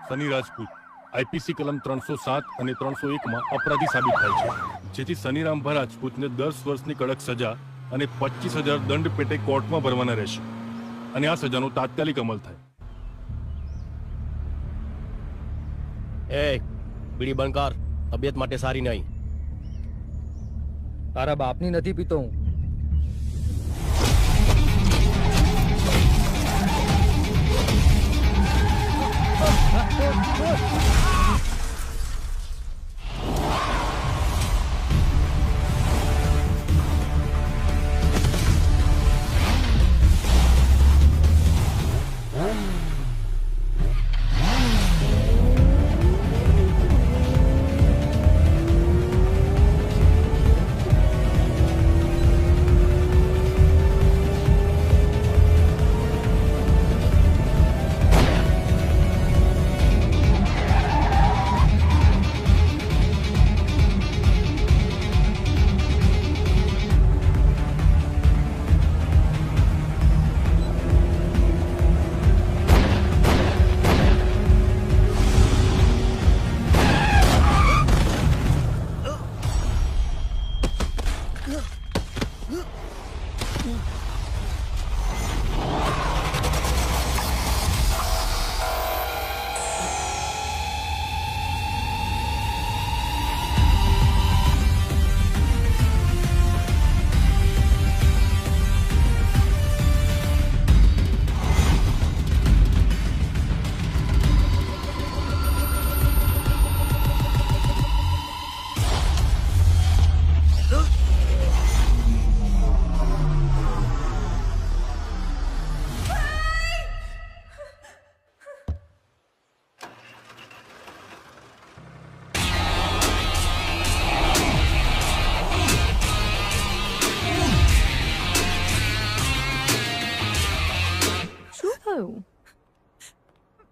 Sunny Rajput IPC કલમ 307 અને 301 અપરાધી સાબિત થાય છે, જેથી સની રામભા રાજપૂતને 10 વર્ષની કડક સજા અને 25,000 દંડ પેટે કોર્ટમાં ભરવાના રહેશે અને આ સજાનો તાત્કાલિક અમલ થાય. એ બીડી બંધ કર, તબિયત માટે સારી નહીં. તારા બાપની નથી પીતો હું.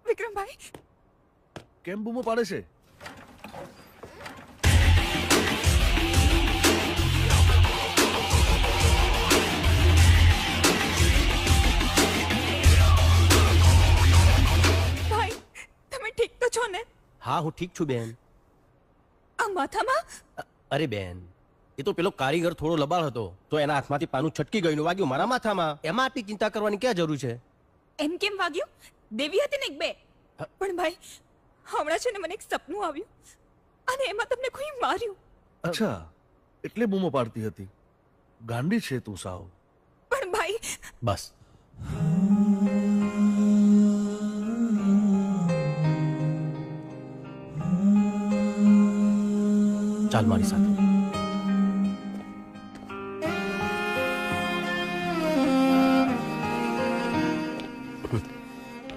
વિક્રમભાઈ કેમ બૂમો પાડે છે? ભાઈ તમે ઠીક તો છો ને? હા, હું ઠીક છું બેન. આ માથામાં? અરે બેન, એ તો પેલો કારીગર થોડો લબાડ હતો તો એના હાથમાંથી પાનું છટકી ગયું ને વાગ્યું મારા માથામાં. એમાં આટલી ચિંતા કરવાની ક્યાં જરૂર છે? એમ કેમ વાગ્યું? દેવી હતી ને એક બે. પણ ભાઈ હમણાં છે ને મને એક સપનું આવ્યું અને એમાં તમને કોઈ માર્યું. અચ્છા, એટલે બૂમો પાડતી હતી. ગાંડી છે તું સાવ. પણ ભાઈ બસ, ચાલ મારી સાથે.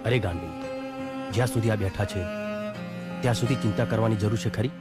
અરે ગાંડી, જ્યાં સુધી આ બેઠા છે ત્યાં સુધી ચિંતા કરવાની જરૂર છે ખરી?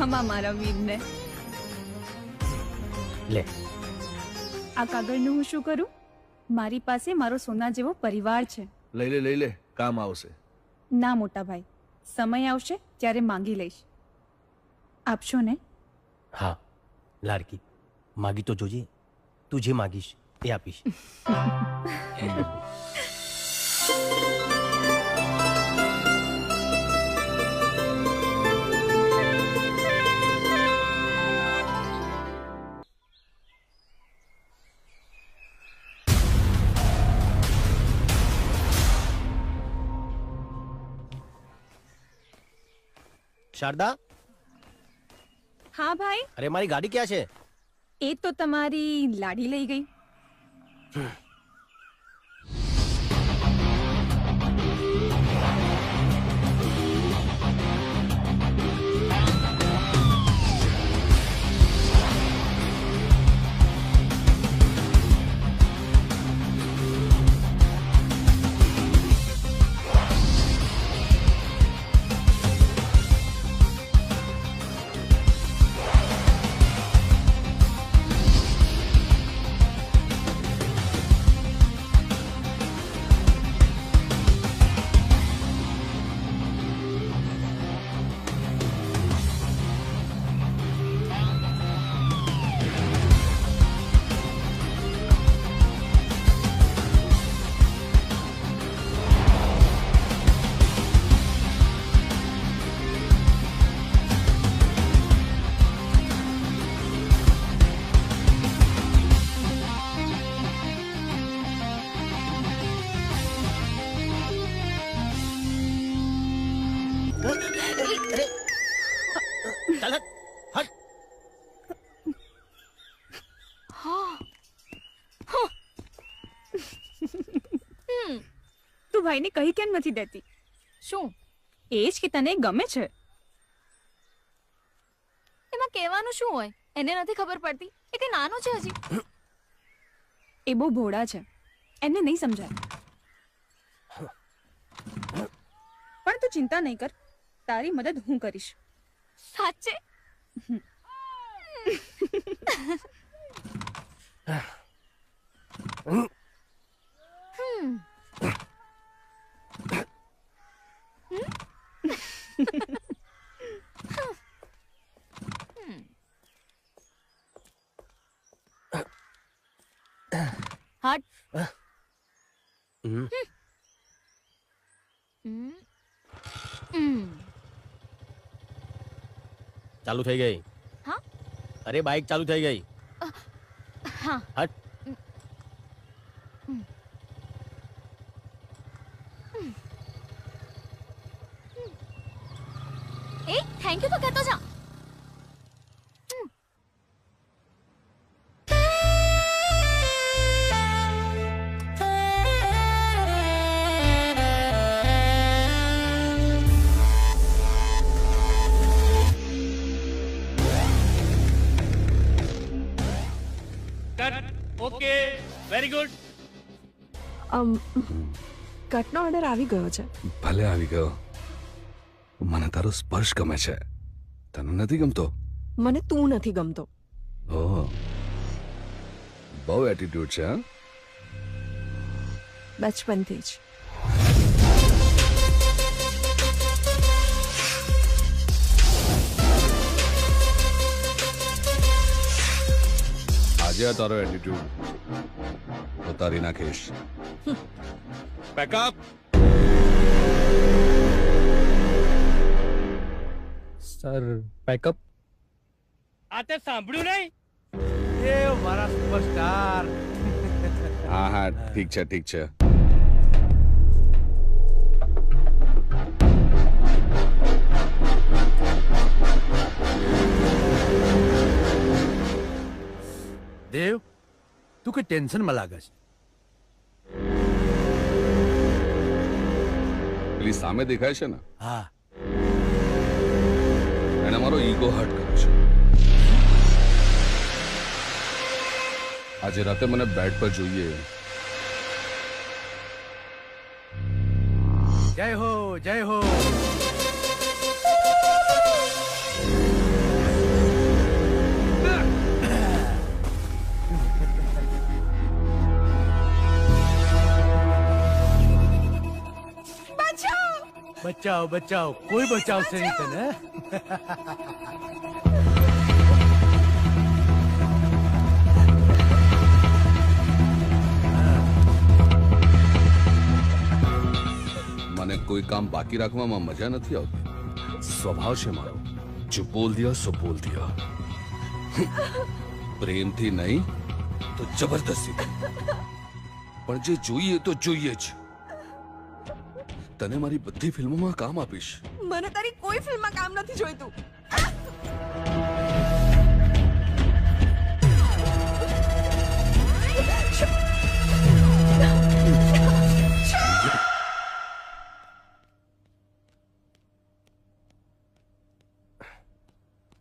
હમા મારા વીરને. લે, આ કાગળનું હું શું કરું? મારી પાસે મારો સોના જેવો પરિવાર છે. લઈ લે, કામ આવશે. ના મોટા ભાઈ, સમય આવશે ત્યારે માંગી લઈશ. આપશો ને? હા લાડકી, માગી તો જોજે. તું જે માગીશ એ આપીશ. શારદા, હા ભાઈ. અરે મારી ગાડી ક્યાં છે? એ તો તમારી લાડી લઈ ગઈ. ચાલ હટ. તું ભાઈને કહી કેમ નથી દેતી? શું એ જ કે તને ગમે છે. એમાં કહેવાનું શું હોય? એને નથી ખબર પડતી. એ કે નાનો છે હજી. એ બહુ ભોળા છે, એમને નહીં સમજાય. પણ તું ચિંતા નહીં કર, તારી મદદ હું કરીશ. સાચે? હટ. હમ. ચાલુ થઈ ગઈ. હા? અરે બાઇક ચાલુ થઈ ગઈ. હા. હટ. એ થેન્ક યુ તો કહેતો જા. Okay, very good. કટનો ઓર્ડર આવી ગયો છે. ભલે આવી ગયો. મને તારો સ્પર્શ ગમે છે, તને નથી ગમતો? મને તું નથી ગમતો. ઓહ, બહુ એટીટ્યુડ છે. હા, બચપનથી જ. આજે આ તારો એટીટ્યુડ ઉતારી નાખીશ. પેકઅપ. Sir pack up. આ તે સાંભળ્યું નહીં? એ મારા સુપરસ્ટાર. હા હા, ઠીક છે ઠીક છે. દેવ, તું કે ટેન્શનમાં લાગે છે? પેલી સામે દેખાય છે ને, હા. એને મારો ઈગો હર્ટ કર્યો છે. આજે રાતે મને બેડ પર જોઈએ. જય હો, જય હો. બચાવ બચાવ, કોઈ બચાવશે નહીં તને. મને કોઈ કામ બાકી રાખવામાં મજા નથી આવતી. સ્વભાવ છે મારો, જો બોલ દિયા સો બોલ દિયા. પ્રેમથી નહીં તો જબરદસ્તી, પણ જે જોઈએ તો જોઈએ જ. તને મારી બધી ફિલ્મોમાં કામ આપીશ. મને તારી કોઈ ફિલ્મમાં કામ નથી જોઈતું.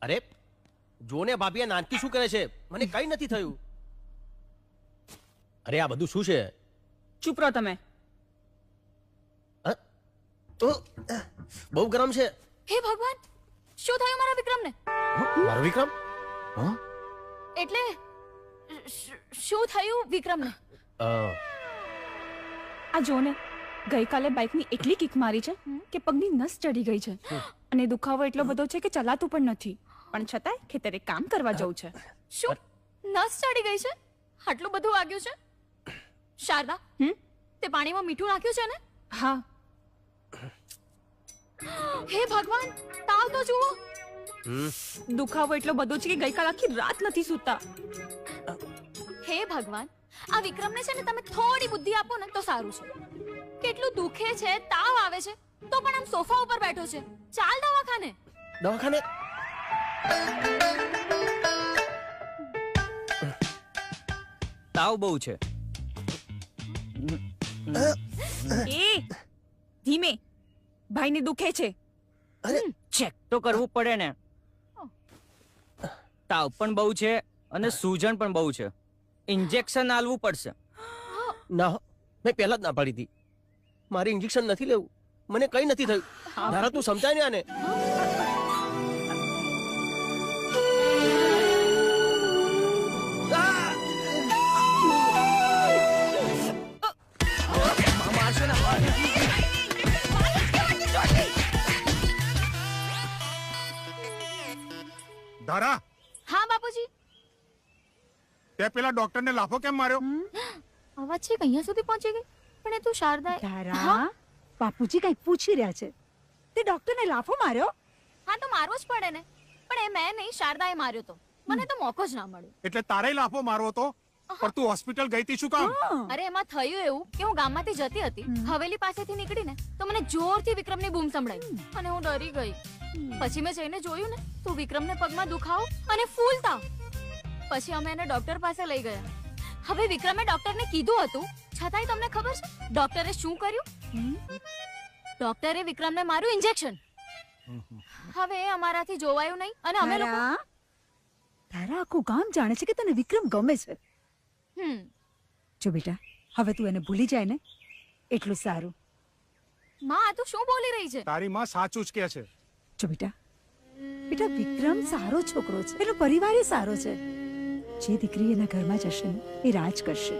અરે જોને ભાભી, આ નાનકી શું કરે છે? મને કઈ નથી થયું. અરે આ બધું શું છે? ચૂપ રહો તમે. બહુ ગરમ છે. હે ભગવાન, શું થયું મારા વિક્રમને? મારો વિક્રમ? એટલે શું થયું વિક્રમને? આ જો ને, ગઈકાલે બાઇકની એટલી કિક મારી છે કે પગની નસ ચડી ગઈ છે અને દુખાવો એટલો બધો છે કે ચલાતું પણ નથી. પણ છતાંય ખેતરે કામ કરવા જવું છે. શું નસ ચડી ગઈ છે? આટલું બધું વાગ્યું છે? શારદા, તે પાણીમાં મીઠું નાખ્યું છે ને? હા. હે ભગવાન, તાવ તો જુઓ. દુખાવો એટલો બધો છે કે ગઈકાલ આખી રાત નથી સૂતા. હે ભગવાન, આ વિક્રમને છે ને તમે થોડી બુદ્ધિ આપો ને તો સારું છે. કેટલું દુખે છે, તાવ આવે છે, તો પણ આમ સોફા ઉપર બેઠો છે. ચાલ દવાખાને. દવાખાને? તાવ બહુ છે. એ ધીમે, ભાઈને દુખે છે. ચેક તો કરવું પડે ને. તાવ પણ બહુ છે અને સૂજન પણ બહુ છે. ઇન્જેક્શન આલવું પડશે. ના હો, મેં પહેલા જ ના પાડી હતી. મારે ઇન્જેક્શન નથી લેવું, મને કઈ નથી થયું. ધારા તું સમજાય ને આને. ધારા, હા બાપુજી. તે પેલા ડોક્ટરને લાફો કેમ માર્યો? અવાજ છે અહીંયા સુધી પહોંચી ગઈ. પણ એ તું શારદા. તારા બાપુજી કઈક પૂછી રહ્યા છે. તે ડોક્ટરને લાફો માર્યો? હા તો મારવો જ પડે ને. પણ એ મેં નહીં, શારદાએ માર્યો તો. મને તો મોકો જ ના મળ્યો. એટલે તારે લાફો મારવો તો? પણ તું હોસ્પિટલ ગઈ તી શું કામ? અરે એમાં થયું એવું કે હું ગામમાંથી જતી હતી. હવેલી પાસેથી નીકળીને તો મને જોરથી વિક્રમની બૂમ સંભળાઈ અને હું ડરી ગઈ. પછી મેં જઈને જોયું ને તો વિક્રમને પગમાં દુખાવો અને ફૂલ તાવ. પછી અમે એને ડોક્ટર પાસે લઈ ગયા. હવે વિક્રમે ડોક્ટરને કીધું હતું, છતાંય તમને ખબર છે ડોક્ટરે શું કર્યું? ડોક્ટરે વિક્રમને માર્યું ઇન્જેક્શન. હવે એ અમારાથી જોવાયું નહીં અને અમે લોકો તારા આખું ગામ જાણે છે કે તને વિક્રમ ગમે છે. જો બેટા, હવે તું એને ભૂલી જાય ને એટલું સારું. માં આ તું શું બોલી રહી છે? તારી માં સાચું જ કે છે. જો બેટા, બેટા વિક્રમ સારો છોકરો છે, એનો પરિવાર એ સારો છે. જે દીકરી એના ઘરમાં જશે ને એ રાજ કરશે.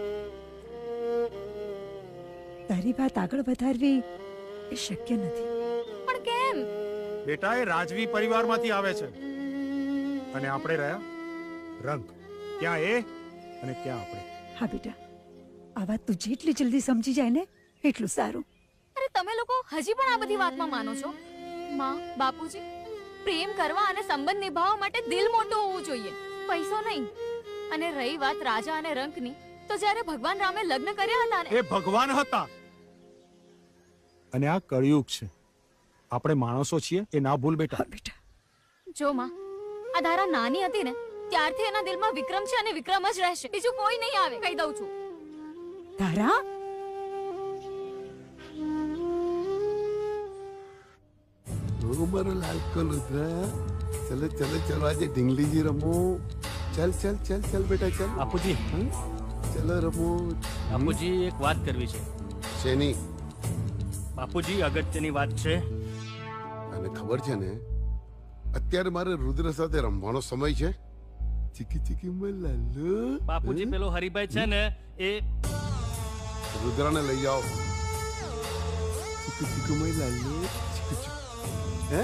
તારી વાત આગળ વધારવી એ શક્ય નથી. પણ કેમ? બેટા એ રાજવી પરિવારમાંથી આવે છે અને આપણે રહ્યા રંગ. ક્યાં એ અને ક્યાં આપણે. હા બેટા, આ વાત તું જેટલી જલ્દી સમજી જાય ને એટલું સારું. અરે તમે લોકો હજી પણ આ બધી વાતમાં માનો છો? માં, બાપુજી, પ્રેમ કરવા અને સંબંધ નિભાવવા માટે દિલ મોટું હોવું જોઈએ, પૈસો નહીં. અને રહી વાત રાજા અને રંકની, તો જ્યારે ભગવાન રામે લગ્ન કર્યા હતા ને, એ ભગવાન હતા અને આ કળિયુગ છે. આપણે માણસો છીએ એ ના ભૂલ બેટા. બેટા જો માં, આ ધારા નાની હતી ને ત્યારથી એના દિલમાં વિક્રમ છે અને વિક્રમ જ રહેશે. બીજું કોઈ નહીં આવે, કહી દઉં છું. તારા મારો લાલ કલુતરા, ચલો ચલો ચલો આજે ઢીંગલીજી રમો. ચલ ચલ ચલ ચલ બેટા ચલ. બાપુજી, ચલો રમો. બાપુજી એક વાત કરવી છે. શેની? બાપુજી અગત્યની વાત છે. અને ખબર છે ને અત્યારે મારે રુદ્ર સાથે રમવાનો સમય છે. ચીકી ચીકી મલાલો. બાપુજી પેલો હરિભાઈ છે ને એ રુદ્રાને લઈ જાઓ. ચીકુ ચીકુ મલાલો. ચીકુ ચીકુ. હે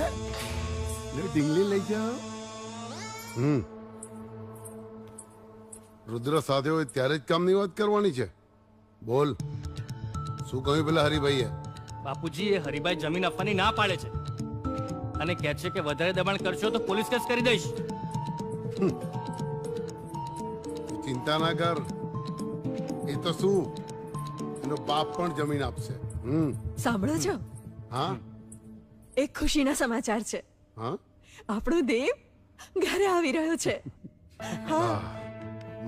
લે ઢીંગલી લઈ જાઓ. રુદ્ર સાથે હોય ત્યારે જ કામની વાત કરવાની છે. બોલ, શું કહ્યું પેલા હરિભાઈએ? બાપુજી એ હરિભાઈ જમીન આપવાની ના પાડે છે અને કહે છે કે વધારે દબાણ કરશો તો પોલીસ કેસ કરી દઈશ. ચિંતા ના કર, એ તો શું એનો બાપ પણ જમીન આપશે. સાંભળો છો? હા, એક ખુશીના સમાચાર છે. હા, આપણો દેવ ઘરે આવી રહ્યો છે. હા,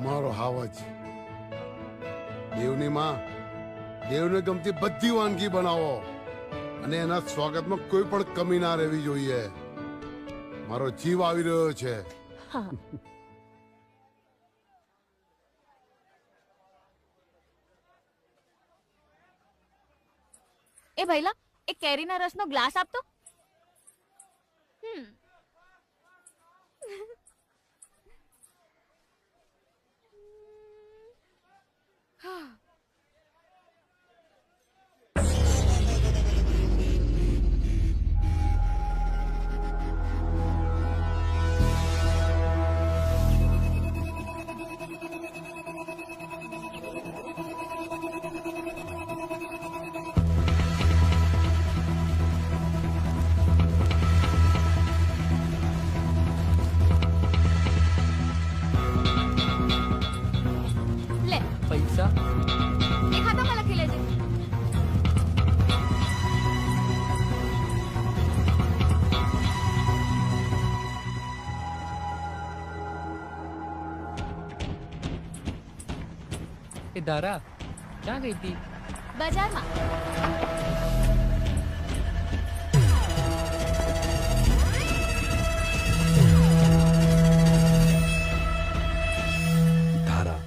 મારો હાવજ. દેવની માં દેવને ગમતી બધી વાનગી બનાવો અને એના સ્વાગતમાં કોઈ પણ કમી ના રહેવી જોઈએ. મારો જીવ આવી રહ્યો છે. હા, એ ભઈલા, એક કેરીના રસનો ગ્લાસ આપતો. પૈસા એ ધારા ક્યાં ગઈ હતી? બજારમાં. ધારા,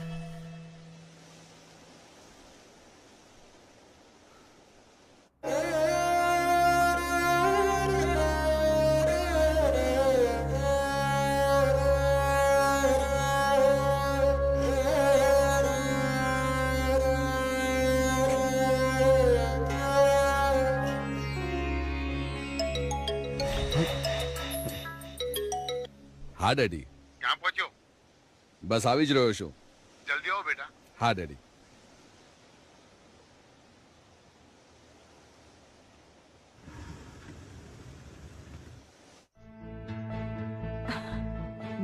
હા ડેડી. ક્યાં પહોંચ્યો? બસ આવી જ રહ્યો છું. જલ્દી આવો બેટા. હા ડેડી.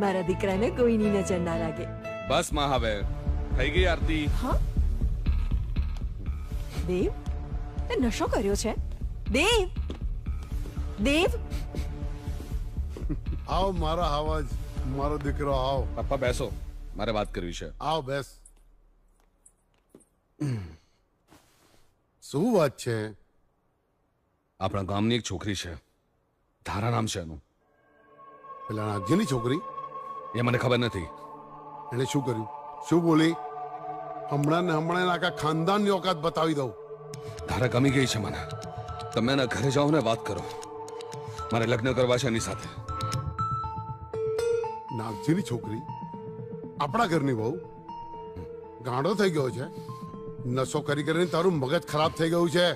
મારા દીકરાને કોઈની નજર ના લાગે. બસ માં હવે થઈ ગઈ આરતી. દેવ, તે નશો કર્યો છે? દેવ, દેવ, આવ મારા આવાજ, મારો દીકરો આવ. પપ્પા બેસો, મારે વાત કરવી છે. આવ બેસ. શું વાત છે? આપણા ગામની એક છોકરી છે, ધારા નામ છે એનું. પેલા નાગજીની છોકરી? એ મને ખબર નથી. એને શું કર્યું? શું બોલી? હમણાં ને હમણાં એના આખા ખાનદાનની ઓકાત બતાવી દઉં. ધારા ગમી ગઈ છે મને. તમે એના ઘરે જાઓ ને વાત કરો. મારે લગ્ન કરવા છે એની સાથે. નાગજીની છોકરી આપણા ઘરની બહુ ગાંડો થઈ ગયો છે. નશો કરી કરીને તારું મગજ ખરાબ થઈ ગયું છે.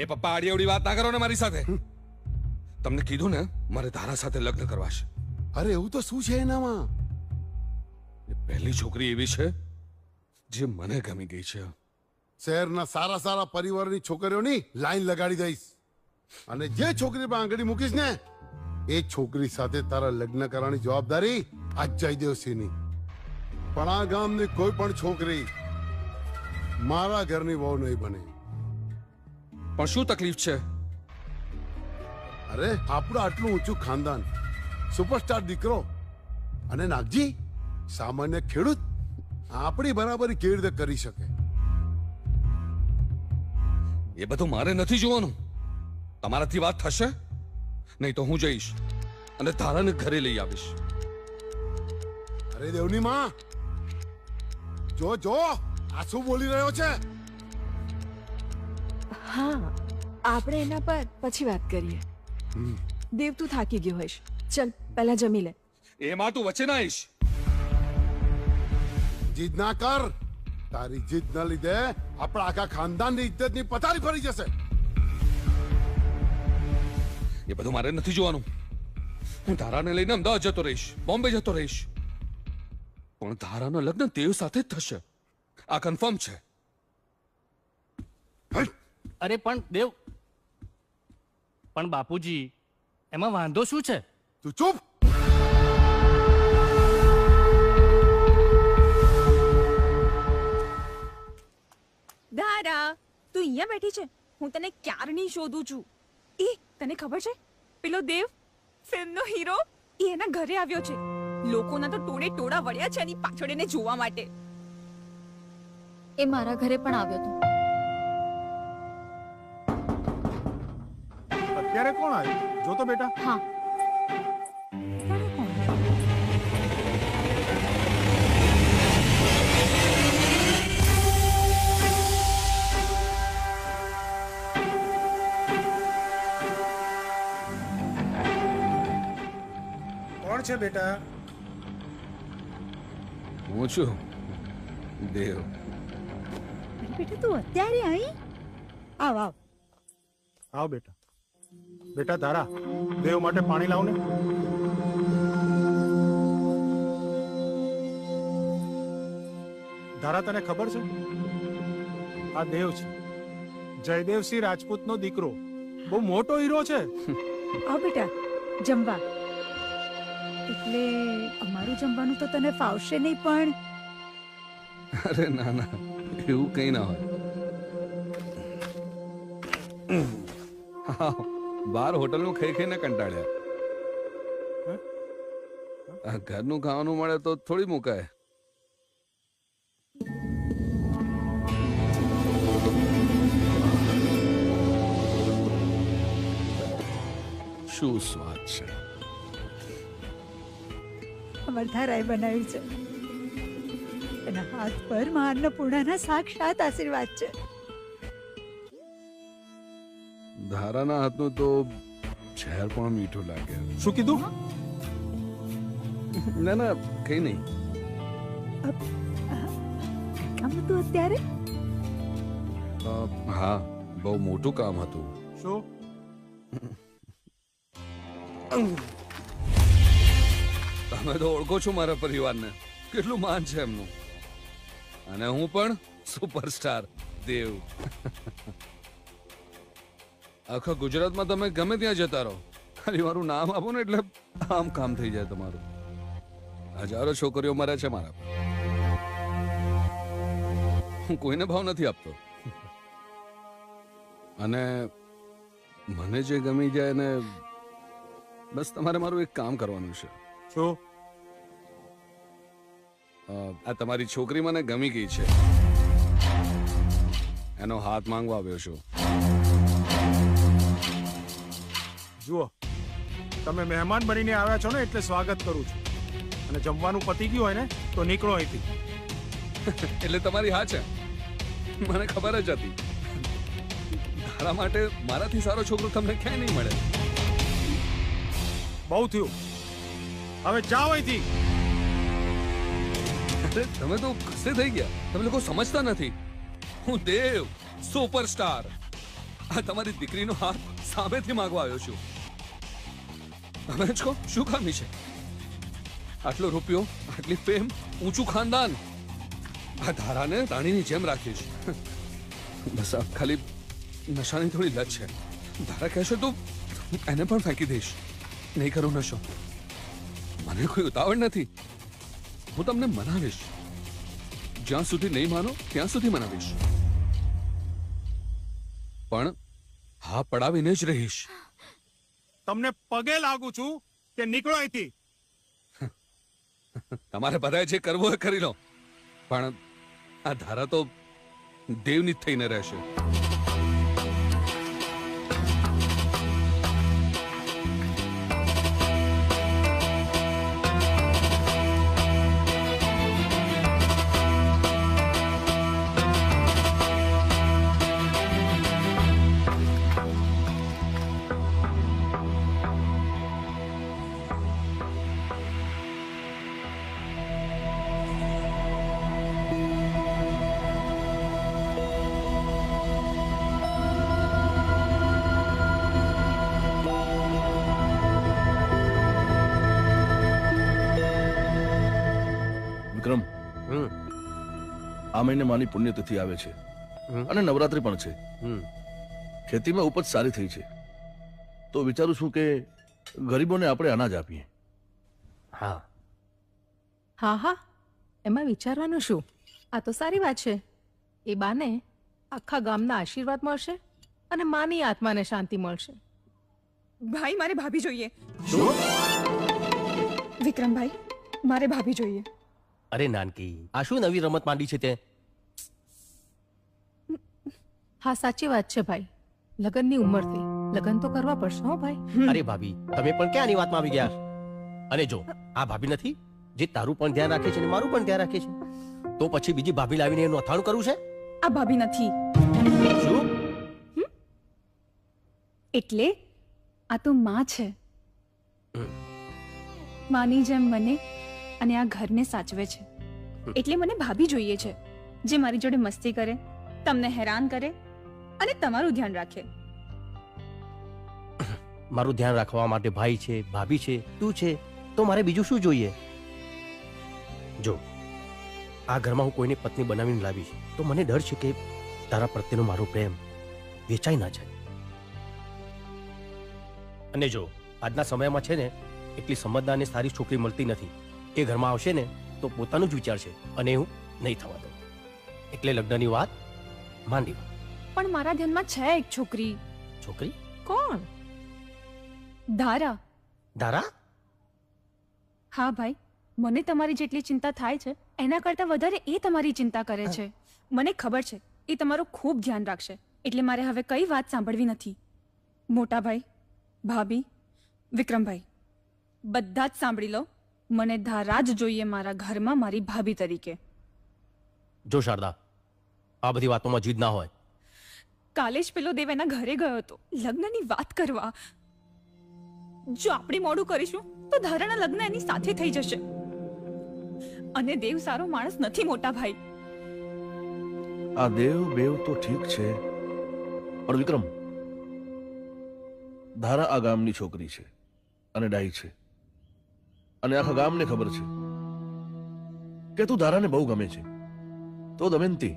એ પપ્પા આડી અવડી વાત ના કરો ને મારી સાથે. તમને કીધું ને મારે ધારા સાથે લગ્ન કરવા છે. અરે એવું તો શું છે એનામાં? એ પહેલી છોકરી એવી છે જે મને ગમી ગઈ છે. શહેરના સારા સારા પરિવારની છોકરીઓની લાઈન લગાડી દઈશ અને જે છોકરી પર આંગળી મૂકીશ ને એ છોકરી સાથે તારા લગ્ન કરવાની જવાબદારી આજ જયદેવસિંહની. પણ આ ગામની કોઈ પણ છોકરી મારા ઘરની વહુ નહીં બને. પણ શું તકલીફ છે? અરે આપણું આટલું ઊંચું ખાનદાન, સુપરસ્ટાર દીકરો અને નાગજી સામાન્ય ખેડૂત, આપણી બરાબરી કેવી રીતે કરી શકે? એ બધું મારે નથી જોવાનું. તમારાથી વાત થશે નહીં તો હું જઈશ અને ધારાને ઘરે લઈ આવીશ. અરે દેવની માં, જો જો આ શું બોલી રહ્યો છે? હા, આપણે એના પર પછી વાત કરીએ. દેવ, તું થાકી ગયો હોઈશ, ચલ પહેલા જમી લે. એમાં તું વચ્ચે ના આવીશ. જીદ ના કર. તારી જીદ ના લીધે આપણા આખા ખાનદાનની ઇજ્જતની પથારી ફરી જશે. એ બધું મારે નથી જોવાનું. હું ધારાને લઈને અમદાવાદ જતો રહીશ, બોમ્બે જતો રહીશ. પણ ધારાના લગ્ન દેવ સાથે જ થશે, આ કન્ફર્મ છે. અરે પણ દેવ, પણ બાપુજી એમાં વાંધો શું છે? તું ચૂપ. ધારા, તું અહીંયા બેઠી છે? હું તને ક્યારની શોધું છું. એ તને ખબર છે, પેલો દેવ ફિલ્મનો હીરો એ એના ઘરે આવ્યો છે. લોકોના તો ટોળે ટોળા વળ્યા છે એની પાછળ એને જોવા માટે. એ મારા ઘરે પણ આવ્યો હતો. અત્યારે કોણ આવ્યું? જો તો બેટા. હા, કોણ છે બેટા? હું છું દેવ. બેટા તું અત્યારે આવી? આવ આવ. આવ બેટા. બેટા ધારા, દેવ માટે પાણી લાવ ને. ધારા, તને ખબર છે આ દેવ છે જયદેવસિંહ રાજપૂતનો દીકરો. બહુ મોટો હીરો છે. આવ બેટા જમવા. એટલે અમારું જમવાનું તો તને ફાવશે નહીં પણ. અરે ના ના, એવું કઈ ના હોય. બાર હોટલનું ખાઈ ખાઈને કંટાળ્યા. ઘરનું ખાવાનું મળે તો થોડી મુકાય. શું સ્વાદ છે. અમાર ધારાએ બનાવ્યું છે. એના હાથ પર માં અન્નપૂર્ણાના સાક્ષાત આશીર્વાદ છે. ધારાના હાથનું તો ઝેર પણ મીઠું લાગે. શું કીધું? ના ના કઈ નહીં. કામ હતું અત્યારે? હા, બહુ મોટું કામ હતું. શું? તમે તો ઓળખો છો મારા પરિવારને, કેટલું માન છે એમનું. અને હું પણ સુપરસ્ટાર દેવ. આખા ગુજરાતમાં તમે ગમે ત્યાં જતા રહો, ખાલી મારું નામ આપો ને એટલે આમ કામ થઈ જાય તમારું. હજારો છોકરીઓ મરે છે મારા પર. હું કોઈને ભાવ નથી આપતો. અને મને જે ગમી જાય ને બસ તમારે મારું એક કામ કરવાનું છે. શું? આ તમારી છોકરી મને ગમી ગઈ છે, એનો હાથ માંગવા આવ્યો છું. જુઓ, તમે મહેમાન બનીને આવ્યા છો ને એટલે સ્વાગત કરું છું. અને જમવાનું પતી ગયું હોય ને તો નીકળો અહીંથી. એટલે તમારી હા છે, મને ખબર જ હતી. તારા માટે મારાથી સારો છોકરો તમને ક્યાંય નહીં મળે. બહુ થયું, હવે જાઓ અહીંથી. તમે તો ગુસ્સે થઈ ગયા. તમે લોકો સમજતા નથી. હું દેવ સુપરસ્ટાર આ તમારી દીકરીનો હાથ સામેથી માંગવા આવ્યો છું. તમે જ કહો શું ખામી છે? આટલો રૂપિયો, આટલી ફેમ, ઊંચું ખાનદાન, આ ધારાને રાણીની જેમ રાખીશ. બસ આ ખાલી નશાની થોડી લત છે. ધારા કહેશે તો એને પણ ફેંકી દઈશ. નહીં કરું નશો. મને કોઈ ઉતાવળ નથી. હું તમને મનાવીશ. જ્યાં સુધી નહીં માનો ત્યાં સુધી મનાવીશ. પણ હા પડાવીને જ રહીશ. તમને પગે લાગુ છું કે નીકળો અહીંથી. તમારે બધાએ જે કરવું એ કરી લો, પણ આ ધારા તો દેવની જ થઈને રહેશે. વિક્રમ, આ મહિને માની પુણ્યતિથિ આવે છે અને નવરાત્રી પણ છે. ખેતીમાં ઉપજ સારી થઈ છે, તો વિચારું છું કે ગરીબોને આપણે અનાજ આપીએ. હા હા હા, એમાં વિચારવાનું શું? આ તો સારી વાત છે. એ બાને આખા ગામના આશીર્વાદ મળશે અને માની આત્માને શાંતિ મળશે. ભાઈ, મારે ભાભી જોઈએ. વિક્રમભાઈ, મારે ભાભી જોઈએ. અરે નાનકી, આ શું નવી રમત માંડી છે તે? હા, સાચી વાત છે ભાઈ. લગનની ઉંમર થઈ, લગન તો કરવા પડશે હો ભાઈ. અરે ભાભી, તમે પણ ક્યાંની વાતમાં આવી ગયા? અને જો આ ભાભી નથી જે તારું પણ ધ્યાન રાખે છે અને મારું પણ ધ્યાન રાખે છે, તો પછી બીજી ભાભી લાવીને એનું અથાણું કરવું છે? આ ભાભી નથી. શું? એટલે આ તો માં છે. માની જેમ મને અને આ ઘરને સાચવે છે. એટલે મને ભાભી જોઈએ છે જે મારી જોડે મસ્તી કરે, તમને હેરાન કરે અને તમારું ધ્યાન રાખે. મારું ધ્યાન રાખવા માટે ભાઈ છે, ભાભી છે, તું છે, તો મારે બીજું શું જોઈએ? જો આ ઘરમાં હું કોઈને પત્ની બનાવીને લાવીશ તો મને ડર છે કે તારા પ્રત્યેનો મારો પ્રેમ વેચાઈ ના જાય. અને જો આજના સમયમાં છે ને એટલી સમજદાર અને સારી છોકરી મળતી નથી. એ ઘરમાં આવશે ને તો પોતાનું જ વિચારશે અને હું નહીં થવા દઉં. એટલે લગ્નની વાત માંડી. પણ મારા ધ્યાનમાં છે એક છોકરી. છોકરી? કોણ? ધારા. ધારા? હા ભાઈ, મને તમારી જેટલી ચિંતા થાય છે એના કરતાં વધારે એ તમારી ચિંતા કરે છે. મને ખબર છે એ તમારું ખૂબ ધ્યાન રાખશે. એટલે મારે હવે કઈ વાત સાંભળવી નથી. મોટા ભાઈ, ભાભી, વિક્રમભાઈ, બધા જ સાંભળી લો, મને ધારા જ જોઈએ મારા ઘરમાં મારી ભાભી તરીકે. જો શારદા, આ બધી વાતોમાં જીદ ના હોય. કાલે જ પેલો દેવ એના ઘરે ગયો હતો લગ્નની વાત કરવા. જો આપણે મોડું કરીશું તો ધારાના લગ્ન એની સાથે થઈ જશે. અને દેવ સારો માણસ નથી મોટા ભાઈ. આ દેવ બેવ તો ઠીક છે, પણ વિક્રમ, ધારા આ ગામની છોકરી છે અને ડાઈ છે, અને આખા ગામને ખબર છે કે તું ધારાને બહુ ગમે છે. તો દમયંતી,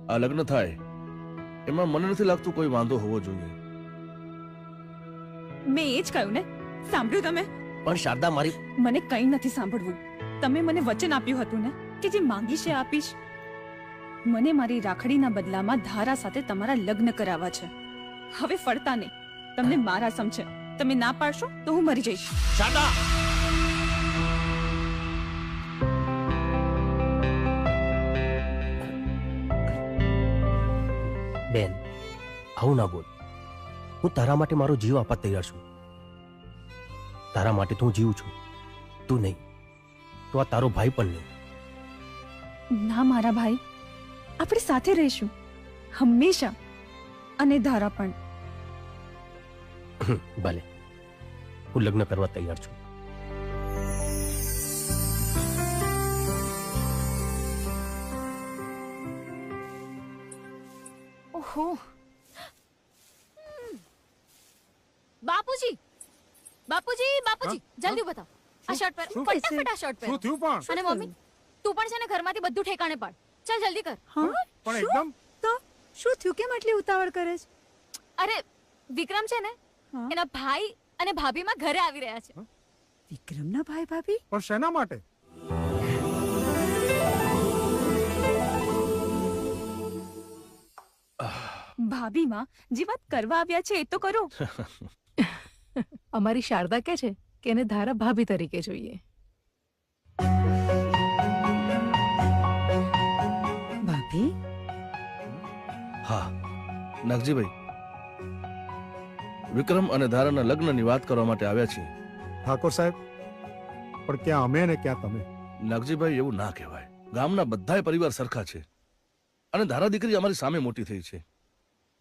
આ લગ્ન થાય એમાં મને નથી લાગતું કોઈ વાંધો હોવો જોઈએ. મેં એ જ કહ્યું ને, સાંભળ્યું તમે? પણ શારદા મારી, મને કંઈ નથી સાંભળવું. તમે મને વચન આપ્યું હતું ને કે જે માંગીશ એ આપીશ. મને મારી રાખડીના બદલામાં ધારા સાથે તમારા લગ્ન કરાવવા છે. હવે ફરતા નહીં. તમને મારા સમ છે. તમે ના પાડશો તો હું મરી જઈશ. શારદા, બેન, આવું ના બોલ. હું તારા માટે મારો જીવ આપવા તૈયાર છું. તારા માટે તો હું જીવું છું, તું નહીં તો આ તારો ભાઈ પણ નહીં. ના મારા ભાઈ, આપણે સાથે રહીશું હંમેશા. અને ધારા પણ. ભલે, હું લગ્ન કરવા તૈયાર છું. ઓહો, બાપુજી, બાપુજી, બાપુજી, જલ્દી બતાવ. આ શર્ટ પહેર, ફટાફટ આ શર્ટ પહેર. શું થયું પણ? અને મમ્મી, તું પણ છે ને ઘરમાંથી બધું ઠેકાણે પાડ. ચાલ જલ્દી કર. પણ એકદમ તો શું થયું? કેમ આટલી ઉતાવળ કરે છે? અરે વિક્રમ છે ને, એના ભાઈ અને ભાભીમાં ઘરે આવી રહ્યા છે. વિક્રમના ભાઈ ભાભી? પણ શેના માટે? ભાભીમાં જે વાત કરવા આવ્યા છે એ તો કરો. અમારી શારદા કે છે કે એને ધારા ભાભી તરીકે જોઈએ. ભાભી? હા નાગજીભાઈ, વિક્રમ અને ધારાના લગ્નની વાત કરવા માટે આવ્યા છીએ. ઠાકોર સાહેબ, પણ ક્યાં અમે ને ક્યાં તમે? નાગજીભાઈ, એવું ના કહેવાય. ગામના બધાય પરિવાર સરખા છે, અને ધારા દીકરી અમારી સામે મોટી થઈ છે.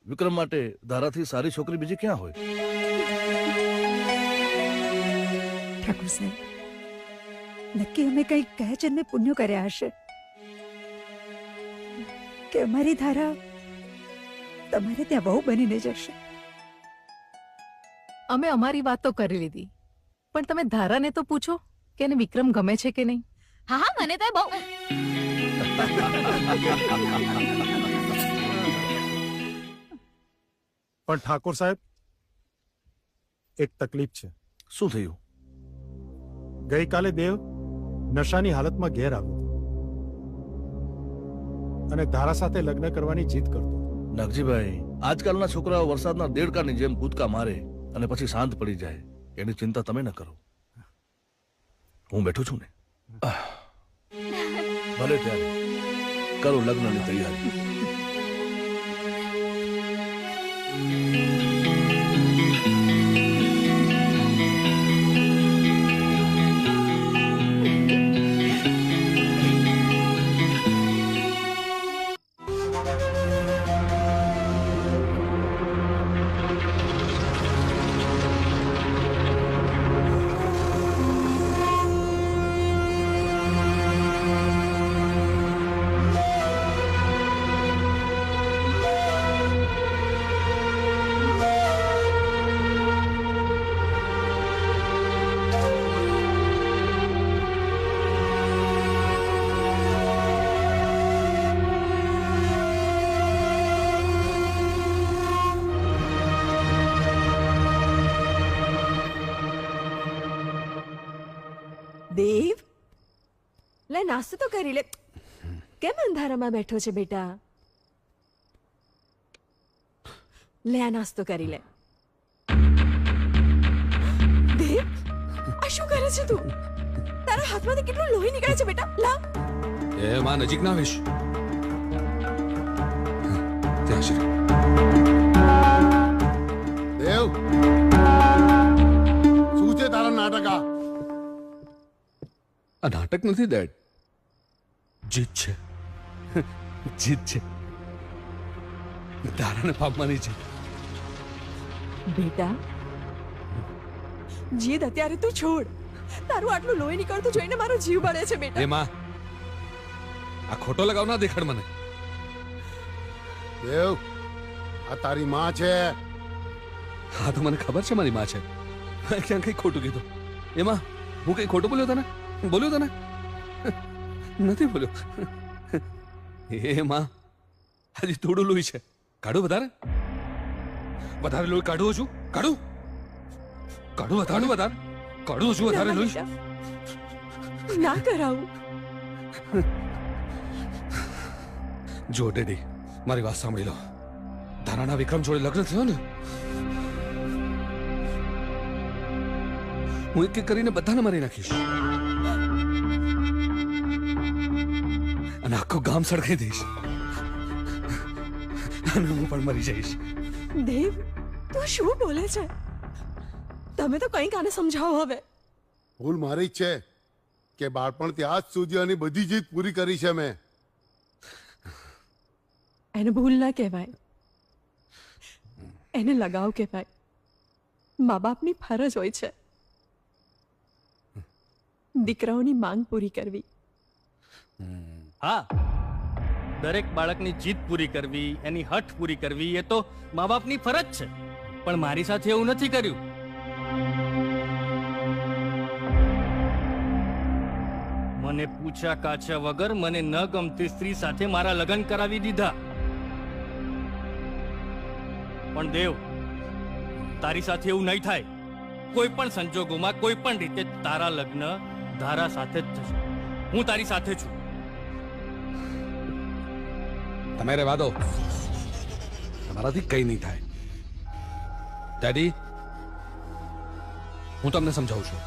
વિક્રમ માટે ધારાથી સારી છોકરી બીજી ક્યાં હોય? ઠાકોર સાહેબ, નક્કી અમે કંઈક કહે જન્મે પુણ્ય કર્યા હશે કે અમારી ધારા તમારે ત્યાં બહુ બનીને જશે. અમે અમારી વાત તો કરી લીધી, પણ તમે ધારાને તો પૂછો કે એને વિક્રમ ગમે છે કે નહીં. હા હા, મને તો બહુ. પણ ઠાકોર સાહેબ, એક તકલીફ છે. શું થયું? ગઈકાલે દેવ નશાની હાલતમાં ઘેર આવ્યો અને ધારા સાથે લગ્ન કરવાની જીદ કરતો. નાગજીભાઈ, આજકાલના છોકરાઓ વરસાદના દેડકાની જેમ કૂદકા મારે અને પછી શાંત પડી જાય. એની ચિંતા તમે ન કરો, હું બેઠો છું ને. ભલે ત્યારે કરો લગ્નની તૈયારી. દેવ, લે નાસ્તો તો કરી લે. કેમ અંધારામાં બેઠો છે બેટા? લે આ નાસ્તો કરી લે. દેવ, આ શું કરે છે તું? તારા હાથમાંથી કેટલું લોહી નીકળે છે બેટા. લા, એ માં નજીક ના આવીશ. ત્યાં છે દેવ, શું આ નાટક નથી ડેડ, જીત છે, જીત છે, તારાને પામવાની છે. બેટા જીદ અત્યારે તું છોડ. તારું આટલું લોહી નીકળતું જોઈને મારો જીવ બળે છે બેટા. એ માં, આ ખોટો લગાવ ના દેખાડ મને. દેવ, આ તારી માં છે. હા તો મને ખબર છે મારી માં છે. મેં ક્યાં કઈ ખોટું કીધું? એમાં હું કઈ ખોટું બોલ્યો તને? બોલ્યો તને? નથી બોલ્યો. એ માં, હજી થોડું લોહી છે, કાઢું વધારે? વધારે લોહી કાઢું છું? કાઢું વધારે વધારે કાઢું છું વધારે લોહી? ના કરાવું. જો ડેડી, મારી વાત સાંભળી લો. ધારાના વિક્રમ જોડે લગ્ન થયો ને, હું એક એક કરીને બધાને મારી નાખીશ અને આખું ગામ સળગાઈ દઈશ અને હું પણ મરી જઈશ. દેવ, તું શું બોલે છે? તમે તો કંઈક આને સમજાવો હવે. ભૂલ મારી જ છે કે બાળપણથી આજ સુધી આની બધી જીત પૂરી કરી છે મેં. એને ભૂલ ના કહેવાય, એને લગાવ કહેવાય. મા બાપની ફરજ હોય છે દીકરાઓની માંગ પૂરી કરવી. હા, દરેક બાળકની જીદ પૂરી કરવી, એની હઠ પૂરી કરવી એ તો મા બાપની ફરજ છે. પણ મારી સાથે એવું નથી કર્યું. મને પૂછ્યા કાછ્યા વગર મને ન ગમતી સ્ત્રી સાથે મારા લગ્ન કરાવી દીધા. પણ દેવ, તારી સાથે એવું નહીં થાય. કોઈ પણ સંજોગોમાં, કોઈ પણ રીતે તારા લગ્ન ધારા સાથે જ થશે. હું તારી સાથે છું. તમે રહેવા દો, તમારાથી કઈ નહીં થાય. ડેડી, હું તમને સમજાવું છું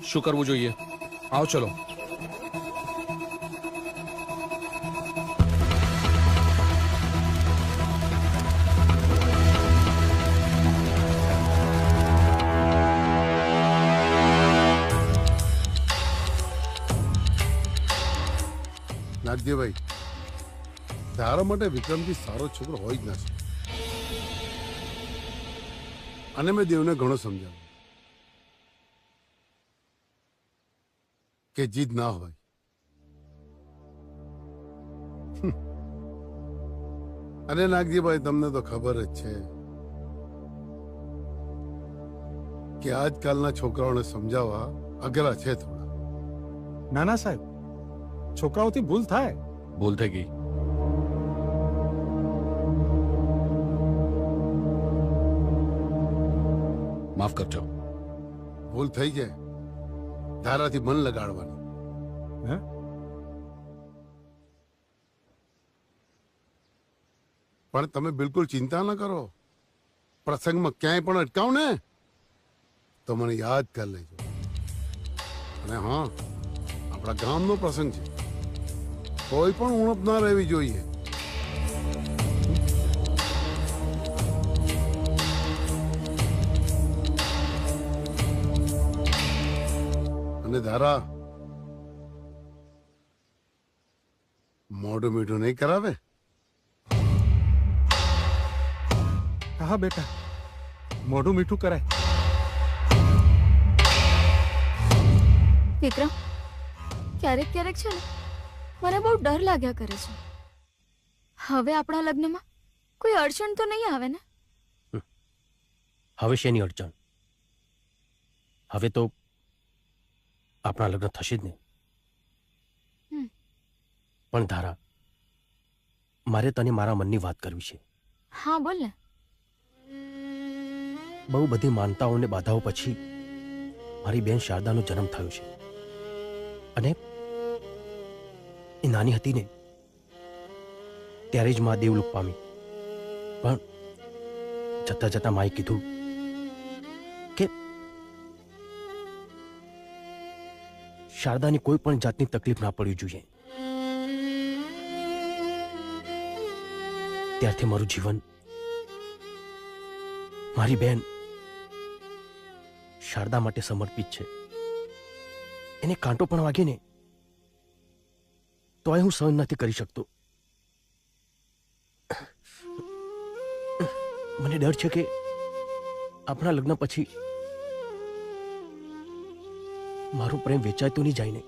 શું કરવું જોઈએ. આવો ચલો. નાગદેવભાઈ, ધારા માટે વિક્રમજી સારો છોકરો હોય જ ના છે. અને મેં દેવને ઘણો સમજાવ્યો કે જીદ ના હોય. અને નાગજીભાઈ, તમને તો ખબર જ છે કે આજકાલના છોકરાઓને સમજાવવા અઘરા છે થોડા. નાના સાહેબ, છોકરાઓથી ભૂલ થાય. ભૂલ થઈ ગઈ. માફ કરજો. ભૂલ થઈ જાય, ધારાથી મન લગાડવાનું. હે? પણ તમે બિલકુલ ચિંતા ન કરો. પ્રસંગમાં ક્યાંય પણ અટકાવ ને તો મને યાદ કરી લેજો. અને હા, આપણા ગામનો પ્રસંગ છે, કોઈ પણ ઉણપ ના રહેવી જોઈએ. અને ધારા મોઢું મીઠું નહીં કરાવે. હા બેટા, મોઢું મીઠું કરાય. વિક્રમ, ક્યારેક ક્યારેક છે ને મને બહુ ડર લાગ્યા કરે છે. હવે આપણા લગ્નમાં કોઈ અડચણ તો નહીં આવે ને? હવે શેની અડચણ? હવે તો આપણા લગ્ન થશે જ નહીં. પણ ધારા, મારે તને મારા મનની વાત કરવી છે. હા, બોલ ને. બહુ બધી માનતાઓને બાધાઓ પછી મારી બેન શારદાનો જન્મ થયો છે. અને એ નાની હતી ને ત્યારે જ મા દેવલોક પામી. પણ જતા જતા માએ કીધું કે શારદાની કોઈ પણ જાતની તકલીફ ના પડવી જોઈએ. ત્યારથી મારું જીવન મારી બેન શારદા માટે સમર્પિત છે. એને કાંટો પણ વાગે ને તોય હું સહન નથી કરી શકતો. મને ડર છે કે આપણા લગ્ન પછી મારો પ્રેમ વેચાય તો નહીં જાય ને.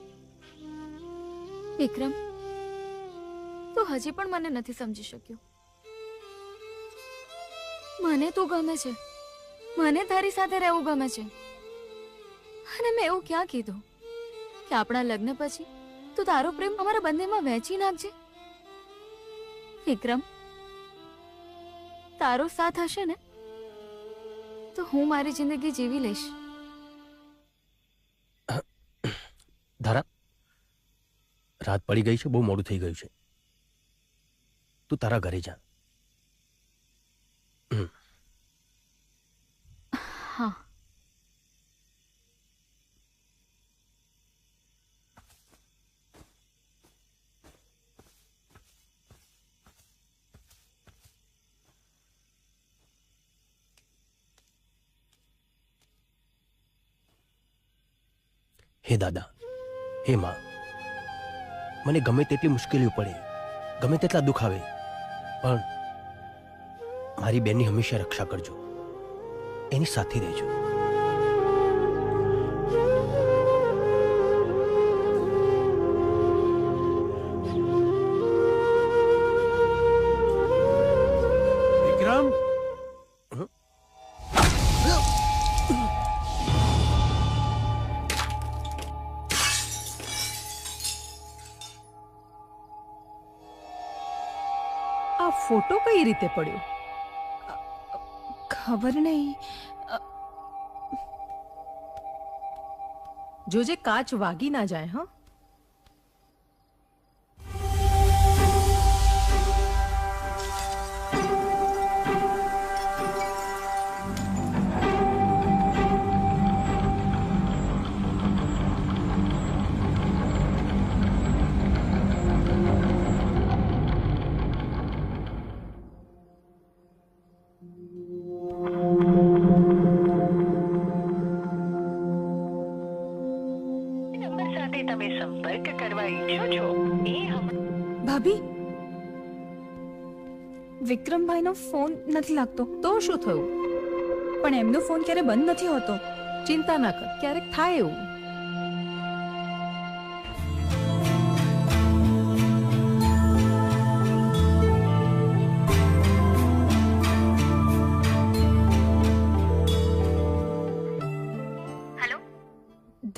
વિક્રમ, તું હજી પણ મને નથી સમજી શક્યો. મને તું ગમે છે, મને તારી સાથે રહેવું ગમે છે, અને મેં એવું ક્યાં કીધું કે આપણા લગ્ન પછી તું તારો પ્રેમ અમારા બંનેમાં વહેંચી નાખજે. વિક્રમ, તારો સાથ હશે ને તો હું મારી જિંદગી જીવી લઈશ. ધારા, રાત પડી ગઈ છે, બહુ મોડું થઈ ગયું છે. તું તારા ઘરે જા. હા. હે દાદા, હે માં, મને ગમે તેટલી મુશ્કેલીઓ પડે, ગમે તેટલા દુઃખ આવે, પણ મારી બેનની હંમેશા રક્ષા કરજો, એની સાથે રહેજો. વિક્રમ, આ ફોટો કઈ રીતે પડ્યો? ખબર નહીં. જોજે કાચ વાગી ના જાય. હા, ભાભી, વિક્રમભાઈનો ફોન નથી લાગતો. તો શું થયું? પણ એમનો ફોન ક્યારે બંધ નથી હોતો. ચિંતા ના કર, ક્યારેક થાય એવું.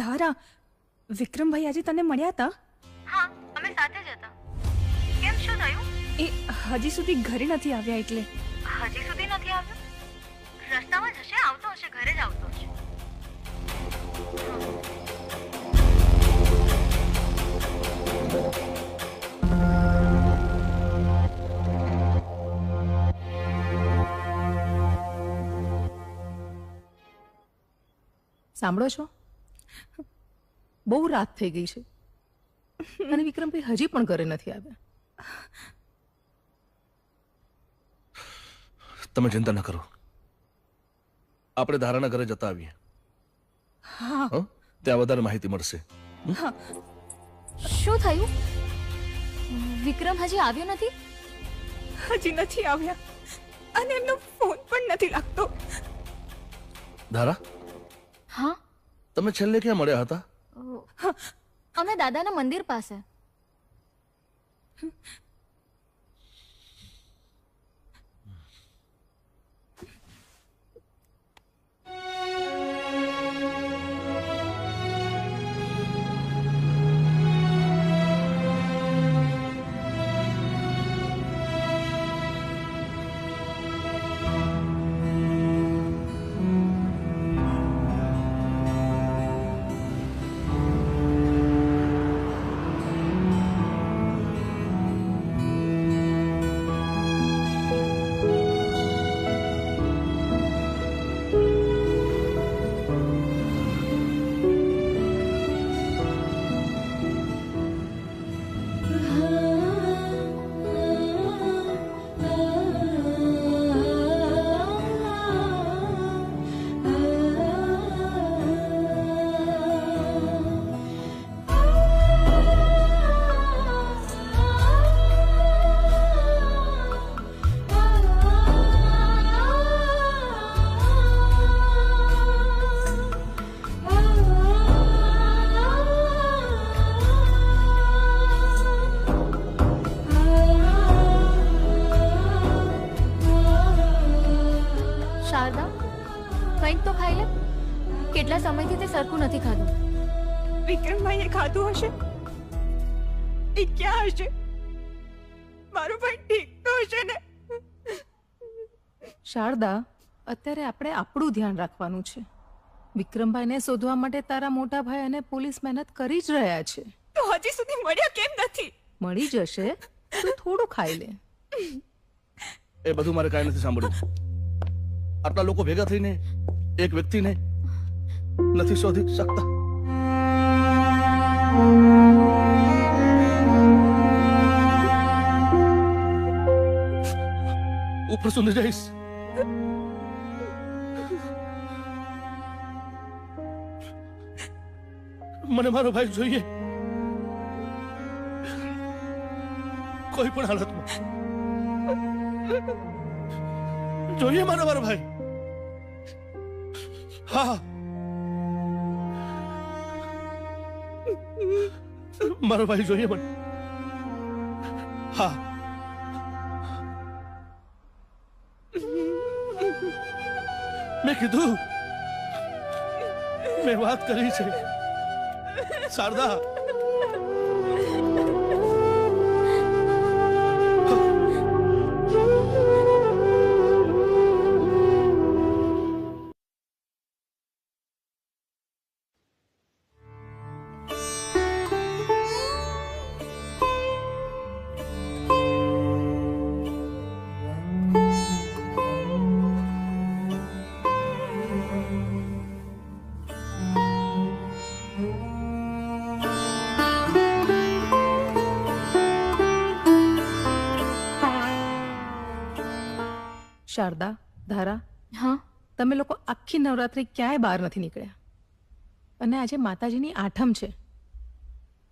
ધારા, વિક્રમભાઈ આજે તને મળ્યા હતા? હા, અમે સાથે જ હતા. કેમ, શું થયું? એ હજી સુધી ઘરે નથી આવ્યા. એટલે હજી સુધી નથી આવ્યો? રસ્તામાં જ હશે, આવતો હશે, ઘરે જ આવતો હશે. સાંભળો છો? બહુ રાત થઈ ગઈ છે અને વિક્રમભાઈ હજી પણ ઘરે નથી આવ્યા. તમે ચિંતા ન કરો, આપણે ધારાના ઘરે જતા આવીએ. હા, ત્યાં વધારે માહિતી મળશે. શું થયું? વિક્રમ હજી આવ્યો નથી? હજી નથી આવ્યા અને એમનો ફોન પણ નથી લાગતો. ધારા, હા, તમે છેલ્લે ક્યાં મળ્યા હતા? અમે દાદાના મંદિર પાસે. શારદા, કંઈક તો ખાઈ લે. કેટલા સમયથી તે સરખું નથી ખાધું. વિક્રમભાઈએ ખાધું હશે. એ ક્યાં હશે? મારો ભાઈ ઠીક તો હશે ને? શારદા, અત્યારે આપણે આપણું ધ્યાન રાખવાનું છે. વિક્રમભાઈને શોધવા માટે તારા મોટા ભાઈ અને પોલીસ મહેનત કરી જ રહ્યા છે. તો હજી સુધી મળ્યા કેમ નથી? મળી જશે, તું થોડું ખાઈ લે. એ બધું મારે કાંઈ નથી સાંભળ્યું. આટલા લોકો ભેગા થઈને એક વ્યક્તિને નથી શોધી શકતા. ઉપર સુધી જઈશ. મને મારો ભાઈ જોઈએ, કોઈ પણ હાલતમાં જોઈએ મારો ભાઈ. હા, મારો ભાઈ જોઈએ મને. હા, મેં કીધું, મેં વાત કરી છે શારદા. શારદા, ધારા, હા, તમે લોકો આખી નવરાત્રી ક્યાંય બહાર નથી નીકળ્યા. અને આજે માતાજીની આઠમ છે.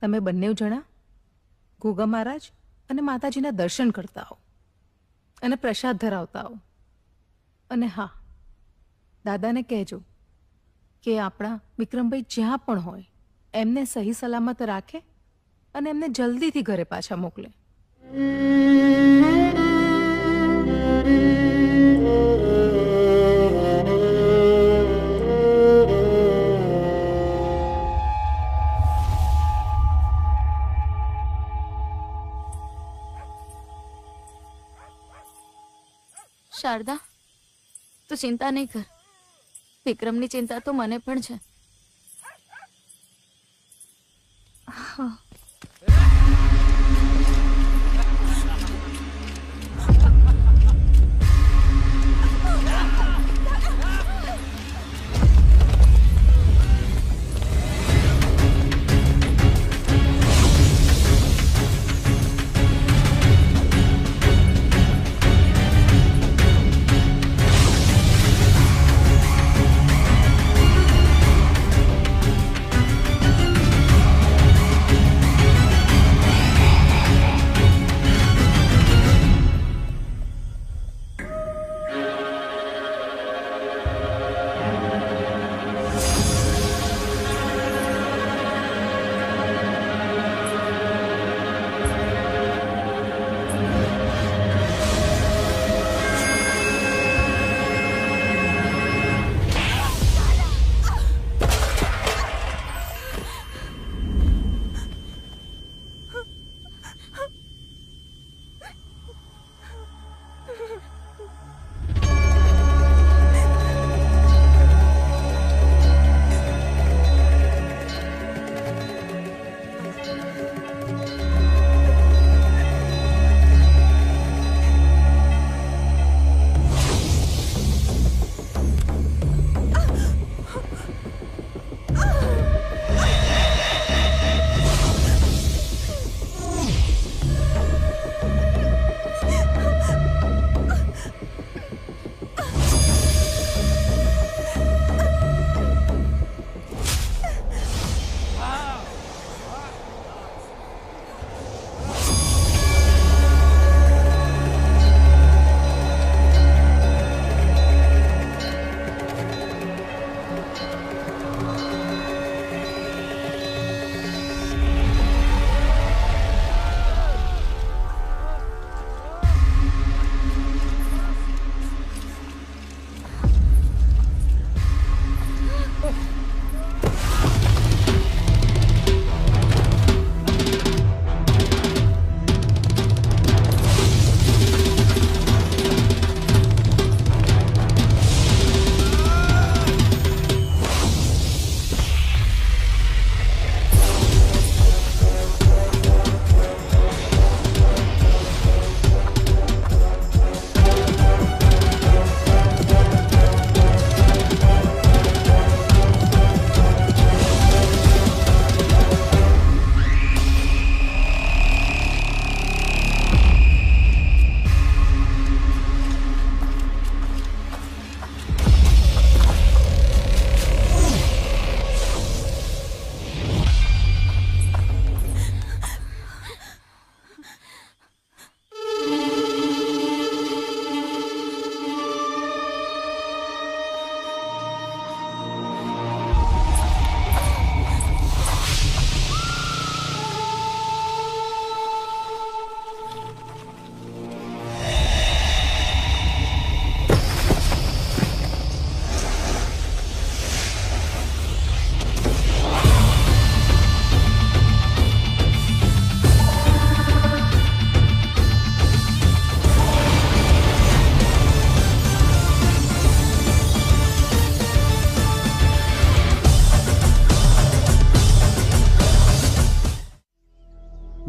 તમે બંને જણા ગોગા મહારાજ અને માતાજીના દર્શન કરતા આવો અને પ્રસાદ ધરાવતા આવો. અને હા, દાદાને કહેજો કે આપણા વિક્રમભાઈ જ્યાં પણ હોય એમને સહી સલામત રાખે અને એમને જલ્દીથી ઘરે પાછા મોકલે. શારદા, તું ચિંતા નહીં કર. વિક્રમની ચિંતા તો મને પણ છે. હા,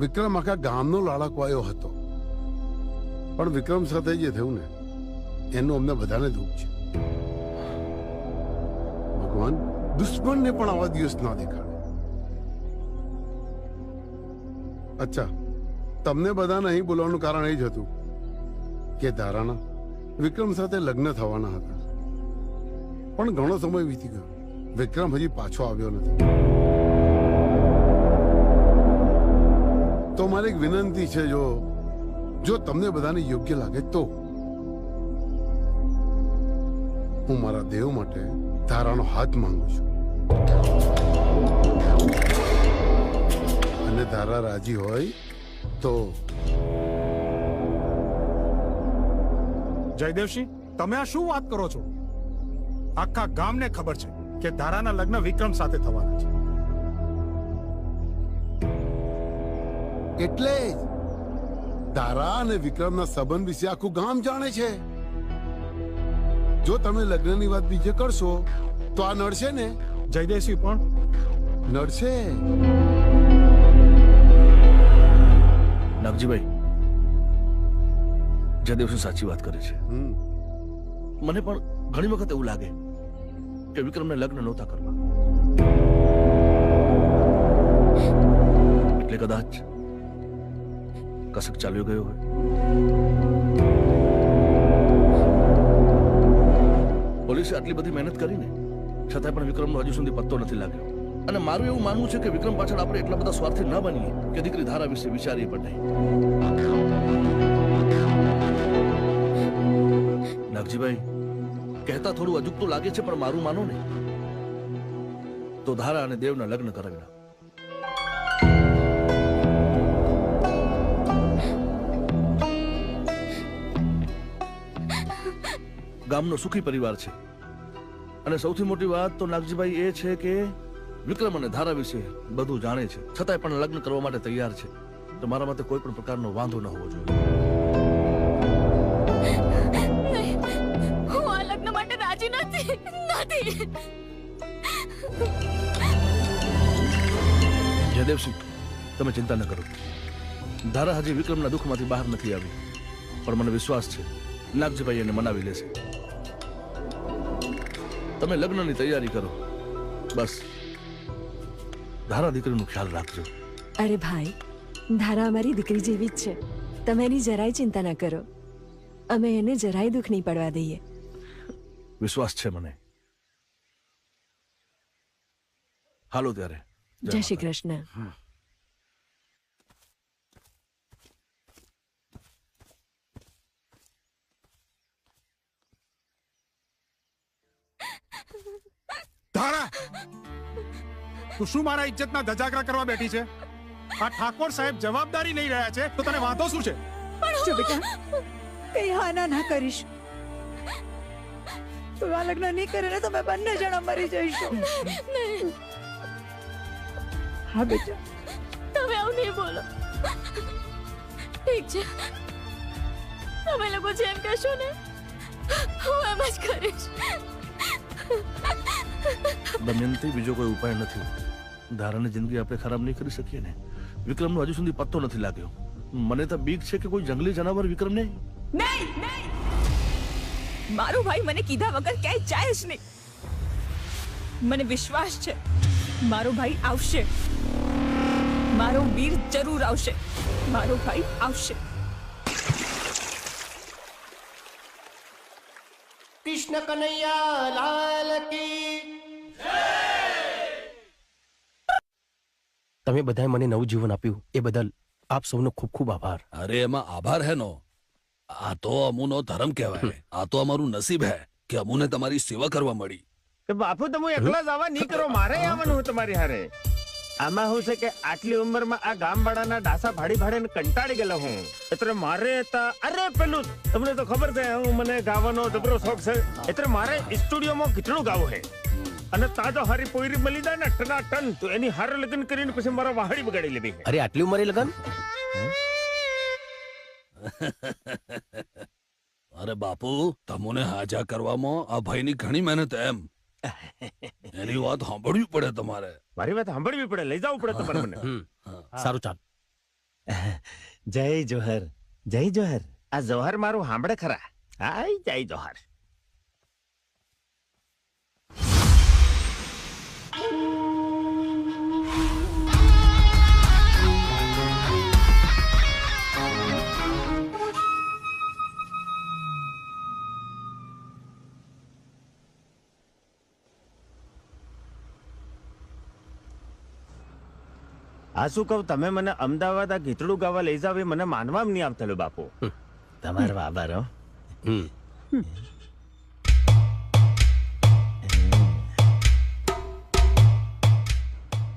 વિક્રમ આખા ગામનો લાડકવાયો હતો, પણ વિક્રમ સાથે જે થયું ને એનું અમને બધાને દુઃખ છે. ભગવાન દુશ્મનને પણ આવા દિવસ ના દેખાડે. અચ્છા, તમને બધાને અહીં બોલાવવાનું કારણ એ જ હતું કે ધારાના વિક્રમ સાથે લગ્ન થવાના હતા, પણ ઘણો સમય વીતી ગયો, વિક્રમ હજી પાછો આવ્યો નથી. તો મારી એક વિનંતી છે, જો તમને બધાને યોગ્ય લાગે તો હું મારા દેવ માટે ધારાનો હાથ માંગુ છું, અને ધારા રાજી હોય તો. જયદેવસિંહ, તમે આ શું વાત કરો છો? આખા ગામને ખબર છે કે ધારાના લગ્ન વિક્રમ સાથે થવાના છે. એટલે જ ધારા અને વિક્રમના સંબંધ વિશે આખું ગામ જાણે છે. જો તમે લગ્નની વાત બીજે કરશો તો આ નડશે ને. જયદેવસિંહ પણ નડશે. નાગજીભાઈ, જયદેવસિંહ સાચી વાત કરે છે. મને પણ ઘણી વખત એવું લાગે કે વિક્રમને લગ્ન નહોતા કરવા, એટલે કદાચ કસક ચાલ્યો ગયો હોય. પોલીસે આટલી બધી મહેનત કરીને છતાંય પણ વિક્રમનો હજુ સુધી પત્તો નથી લાગ્યો. અને મારું એવું માનવું છે કે વિક્રમ પાછળ આપણે એટલા બધા સ્વાર્થી ન બનીએ કે દીકરી ધારા વિશે વિચારીએ પણ નહીં. નાગજીભાઈ, કહેતા થોડું અજુગતું લાગે છે, પણ મારું માનો ને તો ધારા અને દેવના લગ્ન કરાવી નાખો. ગામનો સુખી પરિવાર છે, અને સૌથી મોટી વાત તો નાગજીભાઈ એ છે કે વિક્રમ અને ધારા વિશે બધું જાણે છે, છતાંય પણ લગ્ન કરવા માટે તૈયાર છે. તો મારા માટે કોઈ પણ પ્રકારનો વાંધો ન હોવો જોઈએ. હું આ લગ્ન માટે રાજી નથી. જયદેવસિંહ, તમે ચિંતા ન કરો. ધારા હજી વિક્રમના દુઃખમાંથી બહાર નથી આવી, પણ મને વિશ્વાસ છે નાગજીભાઈ એને મનાવી લેશે. તમે લગ્નની તૈયારી કરો, બસ ધારા દીકરીનું ખ્યાલ રાખજો. અરે ભાઈ, ધારા અમારી દીકરી જેવી જ છે, તમે એની જરાય ચિંતા ના કરો. અમે એને જરાય દુઃખ નહીં પડવા દઈએ. વિશ્વાસ છે મને. હાલો ત્યારે. જય શ્રી કૃષ્ણ. ધારા, તું શું મારા ઇજ્જતના ધજાગરા કરવા બેઠી છે? આ ઠાકોર સાહેબ જવાબદારી લઈ રહ્યા છે, તો તને વાંધો શું છે? જો બેટા, કઈ હાના ના કરીશ. તું આ લગ્ન નહીં કરે ને તો અમે બંને જણા મરી જઈશું. હા બેટા, તમે આવું નહીં બોલો. ઠીક છે, તમે લોકો જેમ કહેશો ને હું એમ જ કરીશ. દમયંતી, બીજો કોઈ ઉપાય નથી. ધારાની જિંદગી આપણે ખરાબ નહીં કરી શકીએ ને. વિક્રમનો હજુ સુધી પત્તો નથી લાગ્યો. મને તો બીક છે કે કોઈ જંગલી જનાવર વિક્રમને. નહીં, મારો ભાઈ મને કીધા વગર ક્યાંય જાય જ નહીં. મને વિશ્વાસ છે મારો ભાઈ આવશે. મારો વીર જરૂર આવશે. મારો ભાઈ આવશે. કૃષ્ણ કનૈયા લાલ કી. તમે બધાએ મને નવું જીવન આપ્યું એ બદલ આપ સૌનો ખૂબ ખૂબ આભાર. અરે એમાં આભાર હે નો. આ તો અમુનો ધર્મ કહેવાય. આ તો અમારું નસીબ હે કે અમુને તમારી સેવા કરવા મળી. બાપુ તમે એકલા જ આવા નહીં કરો, મારે આવવાનું તમારી હારે. આમાં શું છે કે આટલી ઉંમરમાં આ ગામવાળાના ડાસા ભાડીને કંટાળી ગયેલો હું. એટલે મારે અરે પેલું તમને તો ખબર છે મને ગાવાનો જબરો શોખ છે, એટલે મારે સ્ટુડિયોમાં ગીતણું ગાવું છે. અને તાજો હારી પોયરી મળી જાય ને ટના ટન, તો એની હારે લગ્ન કરીને પછી મારા વાહડી બગાડી લીધી. અરે આટલી ઉંમરે લગન? અરે બાપુ, તમને હાજા કરવામાં આ ભાઈની ઘણી મહેનત એમ. એની વાત સાંભળવી પડે તમારે. મારી વાત સાંભળવી પડે, લઈ જવું પડે તમારે મને. સારું, ચાલ. જય જોહર, જય જોહર. આ જોહર મારું સાંભળે ખરા? હાય જય જોહર. આ શું કહું, તમે મને અમદાવાદ આ ગીતડું ગાવા લઈ જાવ એ મને માનવામાં નહીં આવતેલું બાપુ. તમારો આભાર હો.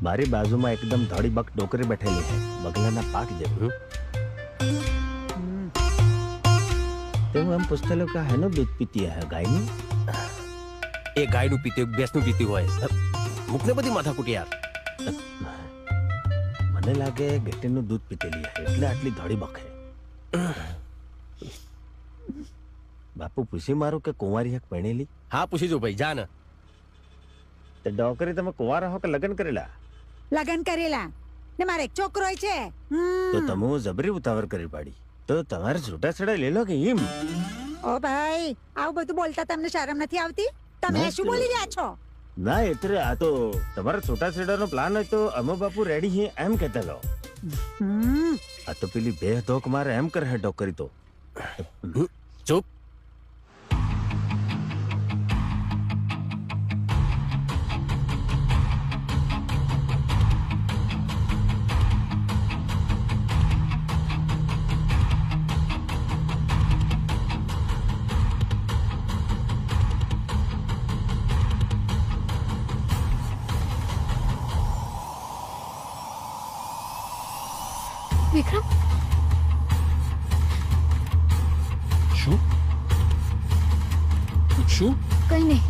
મારી બાજુમાં એકદમ ધોળી બક ડોકરી બેઠેલી છે, બગલાના પાક જેવું. તો હું એમ પૂછતેલો કે હેનું દૂધ પીતી હે, ગાયનું? એ ગાયનું પીતી ભેંસનું પીતી હોય. મૂકને બધી માથાકૂટ યાર. મને લાગે ગેટીનું દૂધ પીતેલી હે એટલે આટલી ધોળી બકે. બાપુ પૂછી મારું કે કુંવારી હક પરણેલી? હા પૂછી જો ભાઈ, જા ને. તે ડોકરી તમે કુંવારા હો કે લગ્ન કરેલા? લગન કરેલા ને મારે એક છોકરો છે. તો તમે જબરી ઉતાવળ કરી પાડી. તો તમારે છૂટાછેડા લઈ લો કે એમ? ઓ ભાઈ, આવું બધું બોલતા તમને શરમ નથી આવતી? તમે શું બોલી રહ્યા છો? ના એટલે આ તો તમારા છૂટાછેડાનો પ્લાન હોય તો અમે બાપુ રેડી હી એમ કહેતા લો. આ તો પેલી બે ધોક મારે એમ કરે ડોકરી તો. ચૂપ. વિક્રમ, શું શું? કઈ નહીં.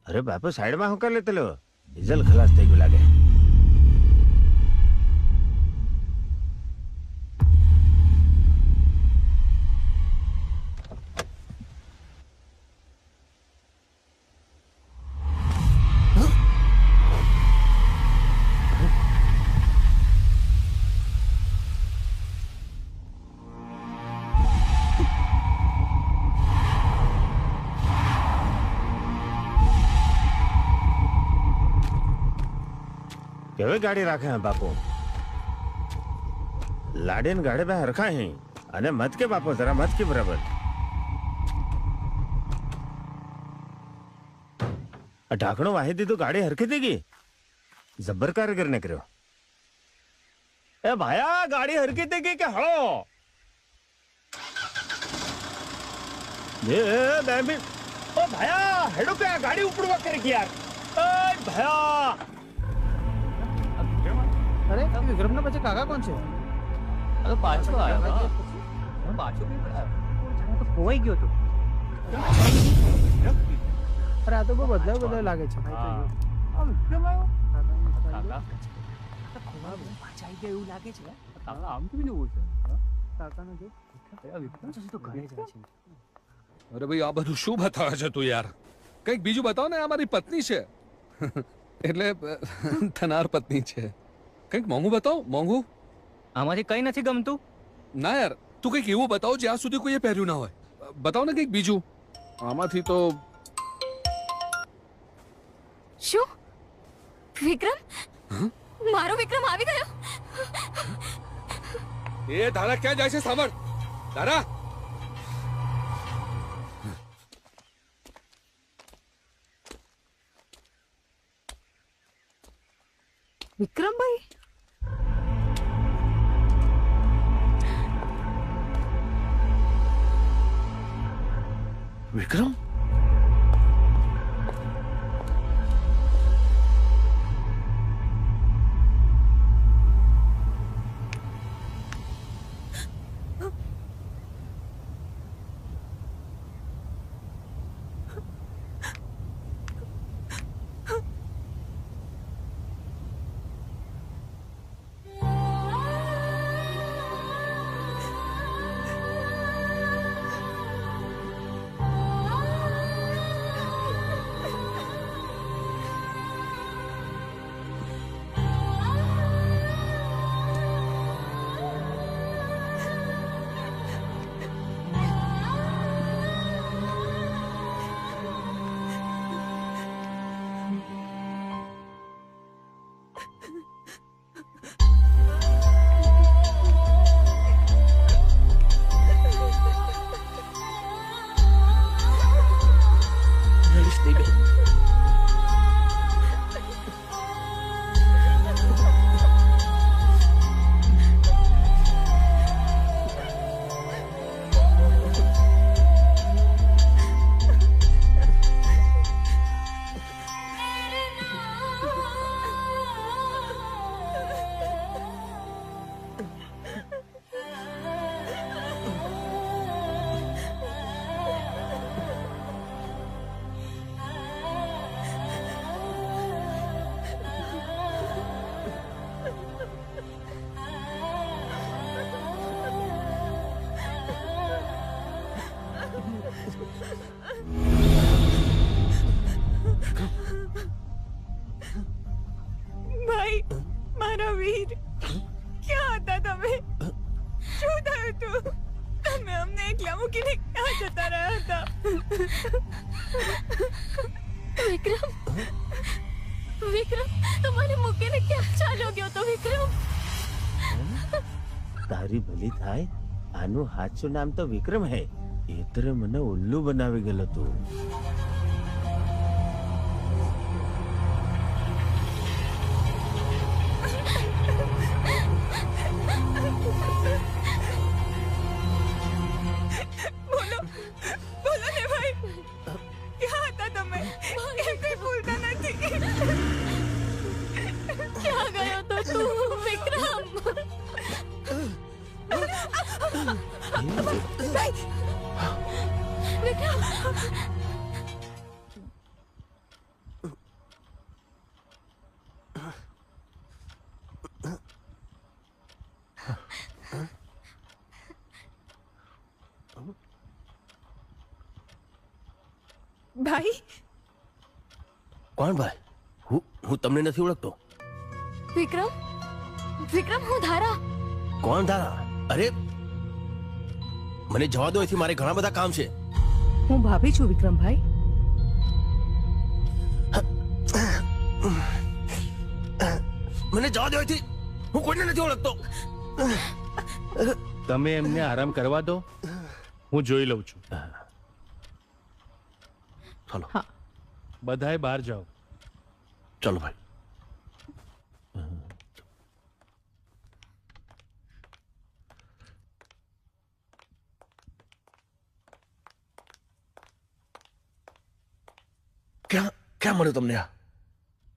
અરે બાપુ સાઈડમાં હું કરી લેતેલો, ડીઝલ ખલાસ થઈ ગયું લાગે. કેવી ગાડી રાખે હે બાપુ? લાડીને ગાડી બે હરખા હે અને મત કે બાપુ, જરા મત કે બરાબર. ઢાંકણું વાહી દીધું, ગાડી હરખી થઈ ગઈ. જબ્બર કારીગર ને કર્યો. એ ભાયા, ગાડી હરખી થઈ ગઈ કે હળો? એ બે મિનિટ. ઓ ભાયા, હેડો કે ગાડી ઉપડવા કરી યાર. એ ભાયા, અરે વિક્રમ ના પછી કાકા કોણ છે? અરે પાછો આવ્યો. પાછો તો ખોવાઈ ગયો તો. અરે આ તો બહુ બદલાવ લાગે છે. આ વિક્રમ આવ્યો? પાછા આવી ગયા એવું લાગે છે. આમ કેવી નવું છે? કાકાનો જો વિક્રમ તો ઘરે જાય છે. અરે ભાઈ, આ બધું શું બતાવે છે તું યાર? કંઈક બીજું બતાવ ને. આ મારી પત્ની છે. એટલે થનાર પત્ની છે. કંઈક મોંઘું બતાવ, મોંઘું. આમાંથી કઈ નથી ગમતું. ના યાર, તું કંઈક એવું બતાવ જ્યાં સુધી કોઈએ પહેર્યું ના હોય. બતાવ ને કંઈક બીજું. આમાંથી તો શું? વિક્રમ? મારો વિક્રમ આવી ગયો? એ ધારા ક્યાં જાય છે? સાંભળ ધારા. વિક્રમભાઈ, વિક્રમ? વિક્રમ વિક્રમ તમારે મૂકીને ક્યાં ચાલ્યો ગયો તો વિક્રમ? તારી ભલી થાય, આનું સાચું નામ તો વિક્રમ હે. એટલે મને ઉલ્લુ બનાવી ગયેલો તું. બોલો બોલો ને ભાઈ, ક્યાં હતા તમે? કેમ કઈ ભૂલતા નથી? ક્યાં ગયો તો તું વિક્રમ? વિક્રમ ભાઈ કોણ ભાઈ? હું તમને નથી ઓળખતો. વિક્રમ વિક્રમ હું ધારા. કોણ ધારા? અરે મને જવા દો, એથી મારે ઘણા બધા કામ છે. હું ભાભી છું વિક્રમભાઈ. મને જવા દો એથી, હું કોઈને નથી ઓળખતો. તમે એમને આરામ કરવા દો, હું જોઈ લઉં છું. ચાલો બધાએ બહાર જાઓ. ચાલો ભાઈ. ક્યાં મળ્યો તમને? આ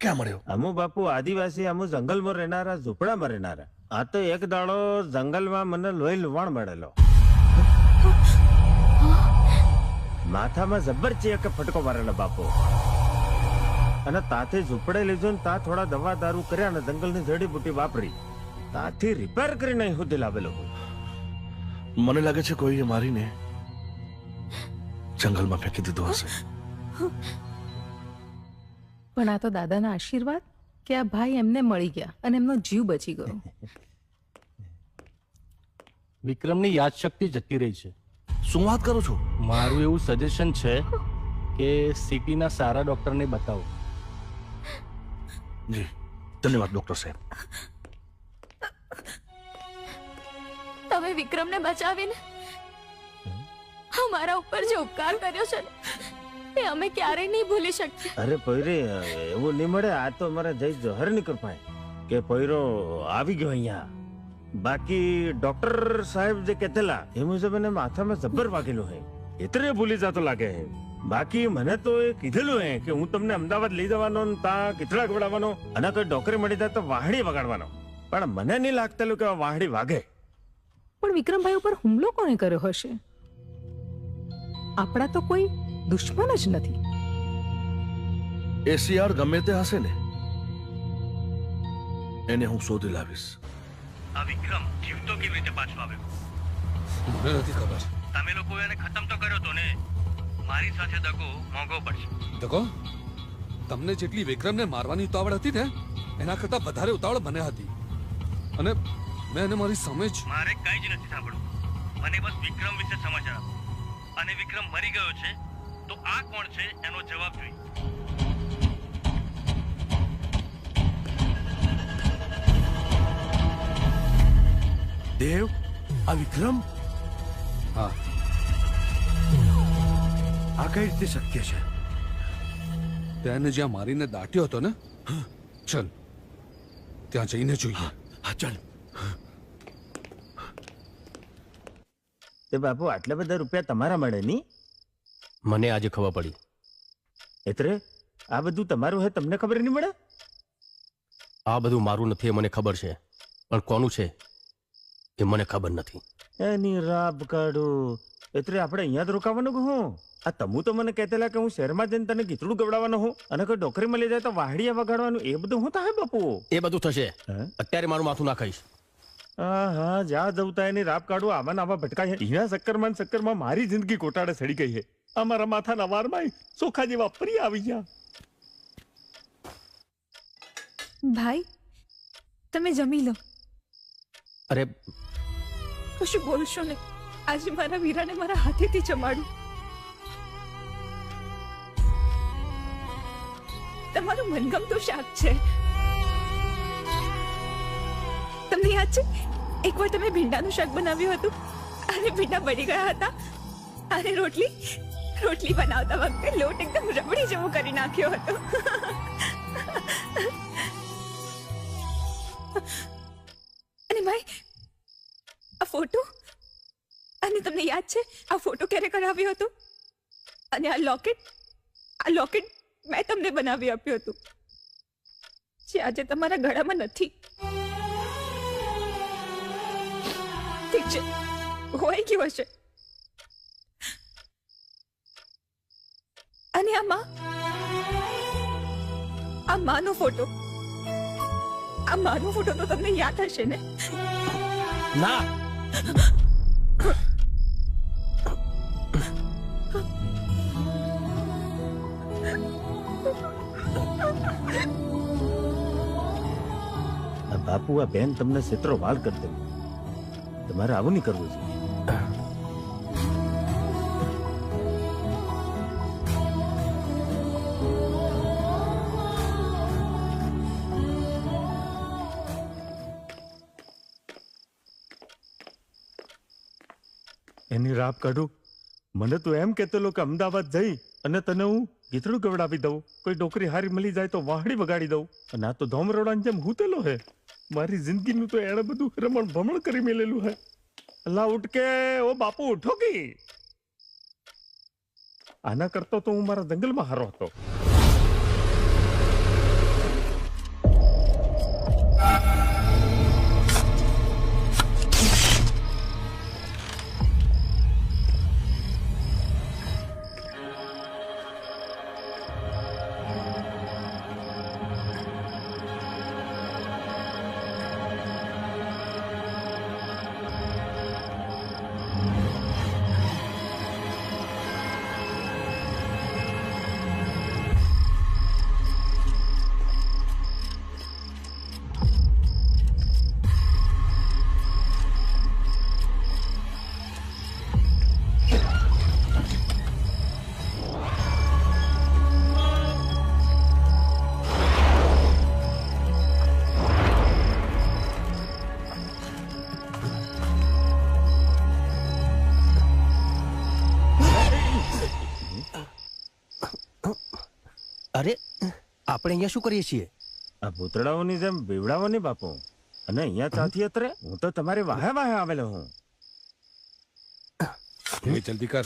ક્યાં મળ્યો? અમુ બાપુ આદિવાસી, અમુ જંગલમાં રહેનારા, ઝૂંપડામાં રહેનારા. આ તો એક દાડો જંગલમાં મને લોહી લુવાણ મળેલો. માથામાં જબરચી એક ફટકો મારેલો બાપુ. અને તાથી ઝૂંપડે લીધું ને તા થોડા દવા દારૂ કર્યા ને જંગલની જડીબુટી વાપરી તાથી રિપેર કરીને અહીં સુધી લાવેલો. મને લાગે છે કોઈએ મારીને જંગલમાં ફેંકી દીધો હશે. પણ આ તો દાદાના આશીર્વાદ કે આ ભાઈ એમને મળી ગયા અને એમનો જીવ બચી ગયો. વિક્રમની યાદશક્તિ જતી રહી છે. શું વાત કરો છો? મારું એવું સજેશન છે કે સિટીના સારા ડોક્ટરને બતાવો. જી ધન્યવાદ ડોક્ટર સાહેબ. તમે વિક્રમને બચાવીને અમારા ઉપર જે ઉપકાર કર્યો છે ને, એ અમે ક્યારેય નહીં ભૂલી શકીએ. અરે પૈરે એવું નહીં મળે. આ તો અમારા જય જોહર ની કૃપા કે પૈરો આવી ગયો અહીંયા. બાકી ડોક્ટર સાહેબ જે કહેતેલા એ મુજબ એને માથામાં જબ્બર વાગેલું હે, એટલે ભૂલી જતો લાગે હે. બાકી મને તો એ કીધેલું હે કે હું તમને અમદાવાદ લઈ જવાનો ને તા કીચડા ગવડાવવાનો અને કોઈ ડોકરી મળી જાય તો વાહડી વગાડવાનો. પણ મને નહીં લાગતેલું કે વાહડી વાગે. પણ વિક્રમભાઈ ઉપર હુમલો કોને કર્યો હશે? આપણા તો કોઈ દુશ્મન જ નથી. એસીઆર ગમે તે હશે ને, એને હું શોધી લાવીશ. આ વિક્રમ જીવતો કેવી રીતે પાછો આવ્યો? મને નથી ખબર. તમે લોકો એને ખતમ તો કર્યો તો ને. મારી સાથે દગો મોંઘો પડશે. દગો? તમને જેટલી વિક્રમને મારવાની ઉતાવળ હતી ને, એના કરતા વધારે ઉતાવળ મને હતી. અને મેં એને મારી સામે જ. મારે કઈ જ નથી સાંભળવું. મને બસ વિક્રમ વિશે સમાચાર આપો. અને વિક્રમ મરી ગયો છે તો આ કોણ છે એનો જવાબ જોઈએ. દેવ, આ વિક્રમ? હા. આ કઈ રીતે શક્ય છે? તેને જ્યાં મારીને દાટ્યો હતો ને, ચલ ત્યાં જઈને જોઈએ. હા ચાલ. તે બાપુ આટલા બધા રૂપિયા તમારા મળે ની? મને આજે ખબર પડી. એટલે આ બધું તમારું હે, તમને ખબર નહીં મળે? આ બધું મારું નથી એ મને ખબર છે, પણ કોનું છે એ મને ખબર નથી. એની રાબ કાઢું. એટલે આપણે અહીંયા જ રોકાવાનું કે હું? આ તમુ તો મને કહેતેલા કે હું શહેરમાં જઈને તને ગીતડું ગવડાવવાનું હું અને કોઈ ડોકરી મળી જાય તો વાહડિયા વગાડવાનું. એ બધું હું થાય બાપુ? એ બધું થશે. અત્યારે મારું માથું ના ખાઈશ. હા જા જવતા એની રાબ કાઢું. આમાં આવા ભટકાય છે. એના ચક્કરમાં મારી જિંદગી કોટાડે સડી ગઈ છે. અમારા માથાના વારમાં સોખા જેવા ફરી આવી ગયા. ભાઈ તમે જમી લો. અરે કશું બોલશો ને, આજે મારા વીરાને મારા હાથેથી જમાડું. તમારું મનગમતું શાક છે. તમને યાદ છે એકવાર તમે ભીંડાનું શાક બનાવ્યું હતું અને ભીંડા બળી ગયા હતા અને રોટલી બનાવતા વખતે લોટ એકદમ રબડી જેવો કરી નાખ્યો હતો. અને ભાઈ આ ફોટો, અને તમને યાદ છે આ ફોટો ક્યારે કરાવ્યો હતો? અને આ લોકેટ મેં તમને બનાવી આપ્યું હતું, જે આજે તમારા ગળામાં નથી. ઠીક છે, હોય ગયું હશે. અને આ માનો ફોટો તો તમને યાદ હશે ને? ના, બાપુ આ બેન તમને ક્ષેત્રો વાળ કરી દે. તમારે આવું નહીં કરવું છે. એની રાપ કાઢું. મને તો એમ કહેતો કે અમદાવાદ જઈ અને તને હું ગીતડું ગવડાવી દઉં, કોઈ ડોકરી હારી મળી જાય તો વાહડી વગાડી દઉં. અને આ તો ધોમરોડાની જેમ હૂતેલો હે. મારી જિંદગીનું તો એણે બધું રમણ ભમણ કરી મેલેલું હે. અલ્લાહ ઉઠ કે ઓ બાપુ ઉઠો કે. આના કરતો તો હું મારા જંગલમાં હારો હતો. અરે આપણે અહીંયા શું કરીએ છીએ? આ ભૂતડાઓની જેમ બીવડાવોની બાપુ. અને અહીંયા ચાથી અત્રે હું તો તમારી વાહે વાહે આવેલો હું. જલ્દી કર.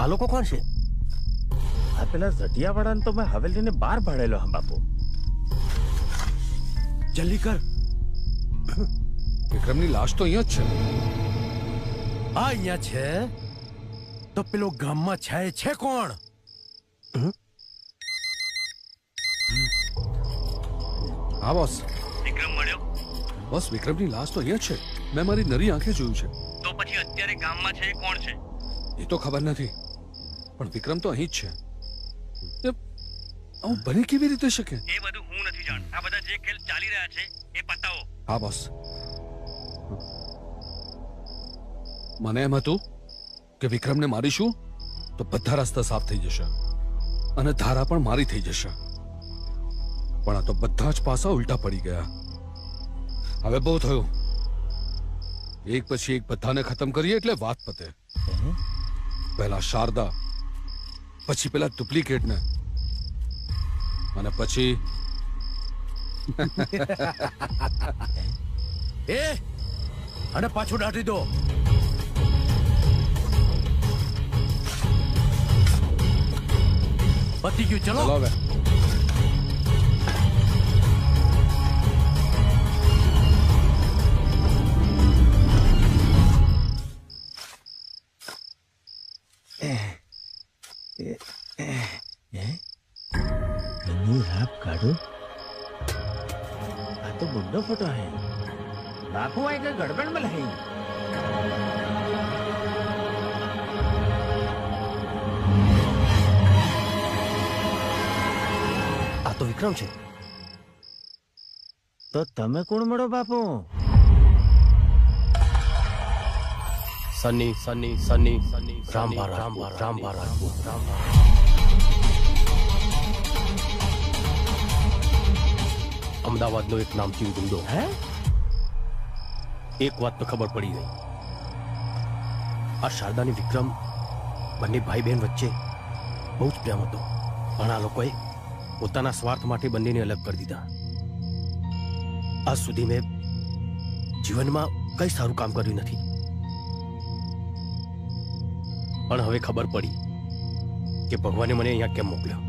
આ લોકો કોણ છે? આ પેલા ઝટિયાવાળાને તો મેં હવેલીને બહાર ભાડેલો હા બાપુ. જલ્દી કર. વિક્રમની લાશ તો અહીંયા જ છે. આ અહીંયા છે તો પેલો ગામમાં છે કોણ? હા બોસ. વિક્રમ મળ્યો? બોસ વિક્રમની લાશ તો અહીંયા છે. મેં મારી નરી આંખે જોયું છે. તો પછી અત્યારે ગામમાં છે એ કોણ છે? એ તો ખબર નથી, પણ વિક્રમ તો અહીં જ છે. આવું બની કેવી રીતે શકે? એ બધું હું નથી જાણતો. આ બધા જે ખેલ ચાલી રહ્યા છે એ પતાવો. હા બોસ. મને એમ હતું કે વિક્રમને મારીશું તો બધા રસ્તા સાફ થઈ જશે અને ધારા પણ મારી થઈ જશે, પણ આ તો બધા જ પાસા ઉલટા પડી ગયા. હવે બહુ થયું. એક પછી એક બધાને ખતમ કરીએ એટલે વાત પતે. પહેલા શારદા, પછી પેલા ડુપ્લિકેટને, અને પછી એ અને પાછું દાટી દો. પતી ગયું, ચલો હવે. એની રાપ કાઢું. આ તો બુड्ढो फोटो है. बापू आए के गड़बड़ में नहीं. આ તો વિક્રમ છે. તો તમે કોણ મળો બાપુ? સની રામ ભારત. અમદાવાદનો એક નામચીન ગુંડો. એક વાત તો ખબર પડી ગઈ. આ શારદાની વિક્રમ બંને ભાઈ બહેન વચ્ચે બહુ જ પ્રેમ હતો, પણ આ લોકોએ પોતાના સ્વાર્થ માટે બંનેને અલગ કરી દીધા. આજ સુધી મેં જીવનમાં કઈ સારું કામ કર્યું નથી, પણ હવે ખબર પડી કે ભગવાને મને અહીંયા કેમ મોકલ્યો.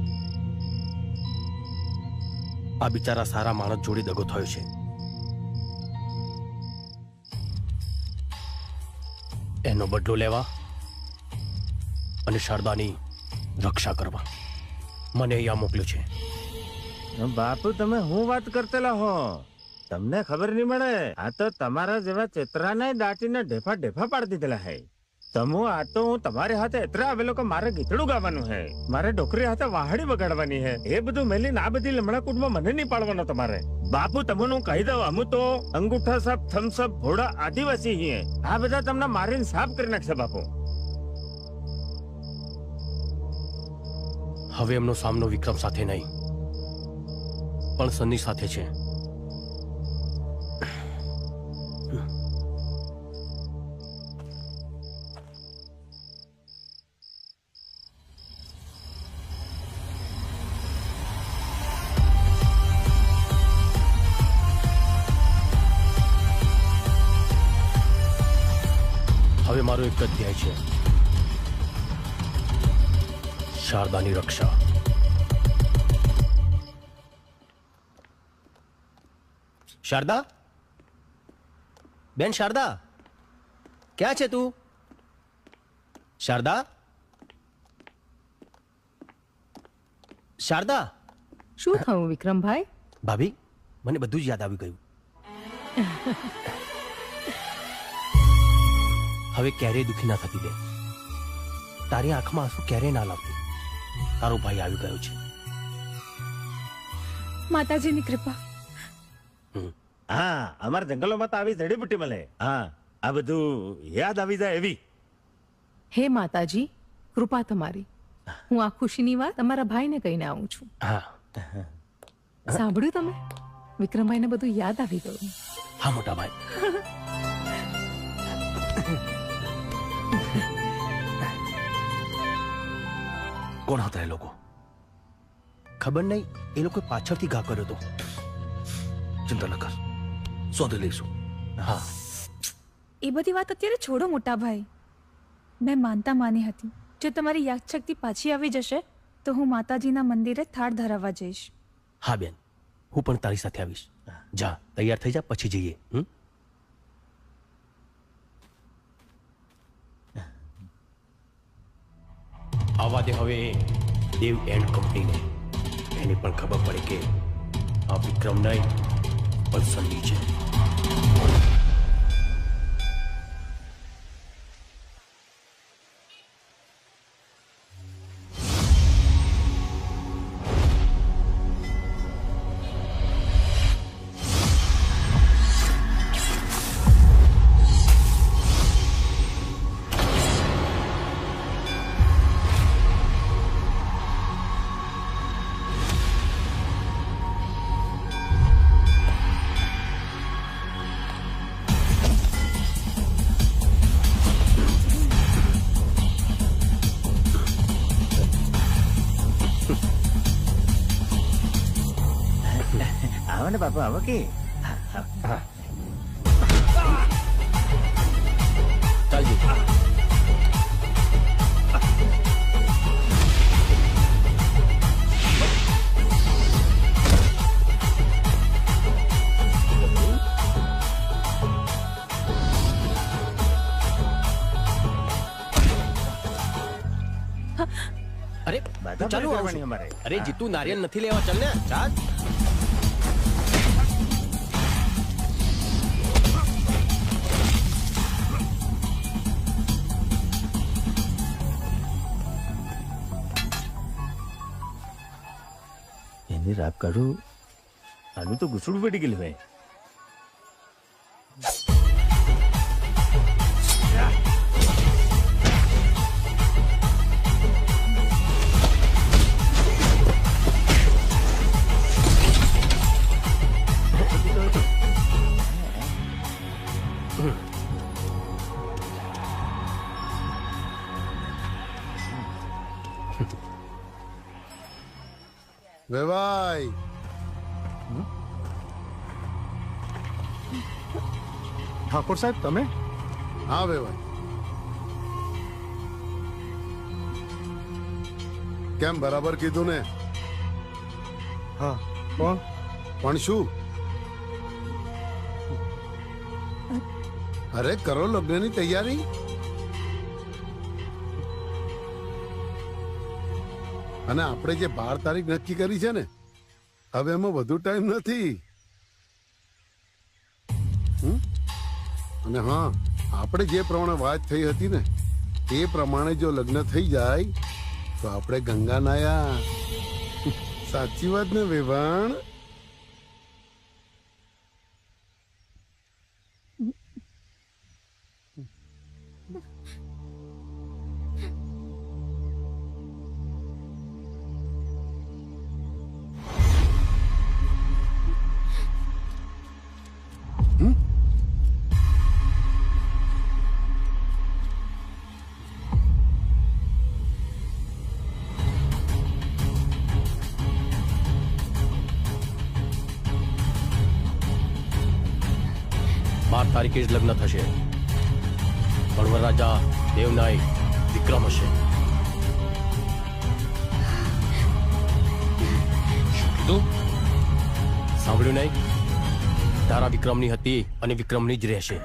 આ બિચારા સારા માણસ જોડે દગો થયો છે. એનો બદલો લેવા અને શારદાની રક્ષા કરવા મને અહીંયા મોકલ્યો છે. બાપુ તમે હું વાત કરતેલા હો, તમને ખબર નહીં મળે. આ તો તમારા જેવા ચેતરાને દાટીને ઢેફા ઢેફા પાડી દીધેલા હે. તમો આ તો હું તમારે હાથે એટલા આવેલો કે મારે ગીતડું ગાવાનું હે, મારે ડોકરી હાથે વાહડી વગાડવાની હે. એ બધું મેલીને આ બધી લમણા કૂટમાં મને નહીં પાડવાનો તમારે. બાપુ તમને હું કહી દઉં, અમુ તો અંગૂઠા સાપ થમ્સઅપ ભોળા આદિવાસી છીએ. આ બધા તમને મારીને સાફ કરી નાખશે બાપુ. હવે એમનો સામનો વિક્રમ સાથે નહીં પણ સન્ની સાથે છે. હવે મારો એક જ ધ્યેય છે, શારદાની રક્ષા. શારદા, બેન શારદા, ક્યાં છે તું? શારદા, શારદા. શું થયું વિક્રમભાઈ? ભાભી, મને બધું જ યાદ આવી ગયું. હવે ક્યારેય દુખી ના થતી બે. તારી આંખમાં આંસુ ક્યારેય ના લાવતી. તારો ભાઈ આવી ગયો છે. માતાજીની કૃપા. હા, અમારા જંગલોમાં તો આવી જડીબુટ્ટી મળે. હા, આ બધું યાદ આવી જાય એવી. હે માતાજી, કૃપા તમારી. હું આ ખુશીની વાત તમારા ભાઈને કહીને આવું છું. સાંભળ્યું તમે? વિક્રમભાઈને બધું યાદ આવી ગયું. હા મોટા ભાઈ. કોણ હતા એ લોકો? ખબર નહીં. એ લોકો પાછળથી ઘા કર્યો હતો. ચિંતા ન કર, શોધી લઈશું. હા, એ બધી વાત અત્યારે છોડો મોટા ભાઈ. મેં માનતા માની હતી, જો તમારી યાદશક્તિ પાછી આવી જશે તો હું માતાજીના મંદિરે થાળ ધરાવવા જઈશ. હા બેન, હું પણ તારી સાથે આવીશ. જા, તૈયાર થઈ જા, પછી જઈએ. આવા દે હવે દેવ એન્ડ કંપનીને. એને પણ ખબર પડે કે આ વિક્રમ નહીં પણ સન્ની છે. બાપુ આવો કે ચાલજો. અરે ચાલો અમારે. અરે જીતુ, નારિયેલ નથી લેવા, ચાલ ને. ચાલ. રાપ કાઢું, આનું તો ઘૂસડું પડી ગયેલું ભાઈ. વેવાઈ ઠાકોર સાહેબ તમે? હા વેવાઈ, કેમ બરાબર કીધું ને? હા. કોણ? પણ શું? અરે કરો લગ્નની તૈયારી. અને આપણે જે 12 તારીખ નક્કી કરી છે ને, હવે એમાં વધુ ટાઈમ નથી. અને હા, આપણે જે પ્રમાણે વાત થઈ હતી ને એ પ્રમાણે જો લગ્ન થઈ જાય તો આપણે ગંગા નાયા. સાચી વાત ને વેવાણ? તારીખે જ લગ્ન થશે, પણ વરરાજા દેવનાય વિક્રમ હશે. સાંભળ્યું નહીં? તારા વિક્રમની હતી અને વિક્રમની જ રહેશે.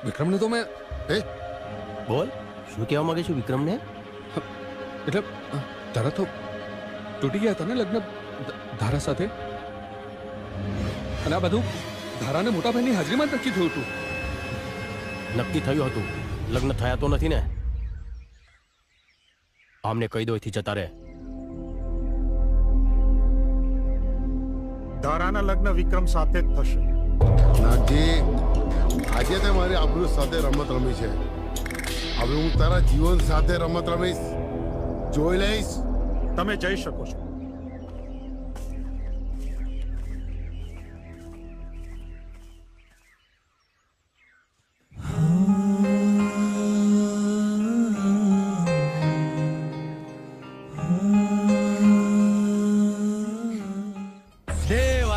વિક્રમને તો મેં બોલ, શું કહેવા માંગે છું વિક્રમને? એટલે તારા તો તૂટી ગયા હતા ને લગ્ન ધારા સાથે, અને આ બધું ધારાને મોટા ભાઈની હાજરીમાં જ નક્કી થયું હતું. નક્કી થયું હતું, લગ્ન થયા તો નથી ને. આમને કહી દો એથી જતા રહે. ધારાના લગ્ન વિક્રમ સાથે જ થશે. નાગજી, આજે તે મારી આબરૂ સાથે રમત રમી છે, હવે હું તારા જીવન સાથે રમત રમીશ. જોઈ લઈશ. તમે જઈ શકો છો.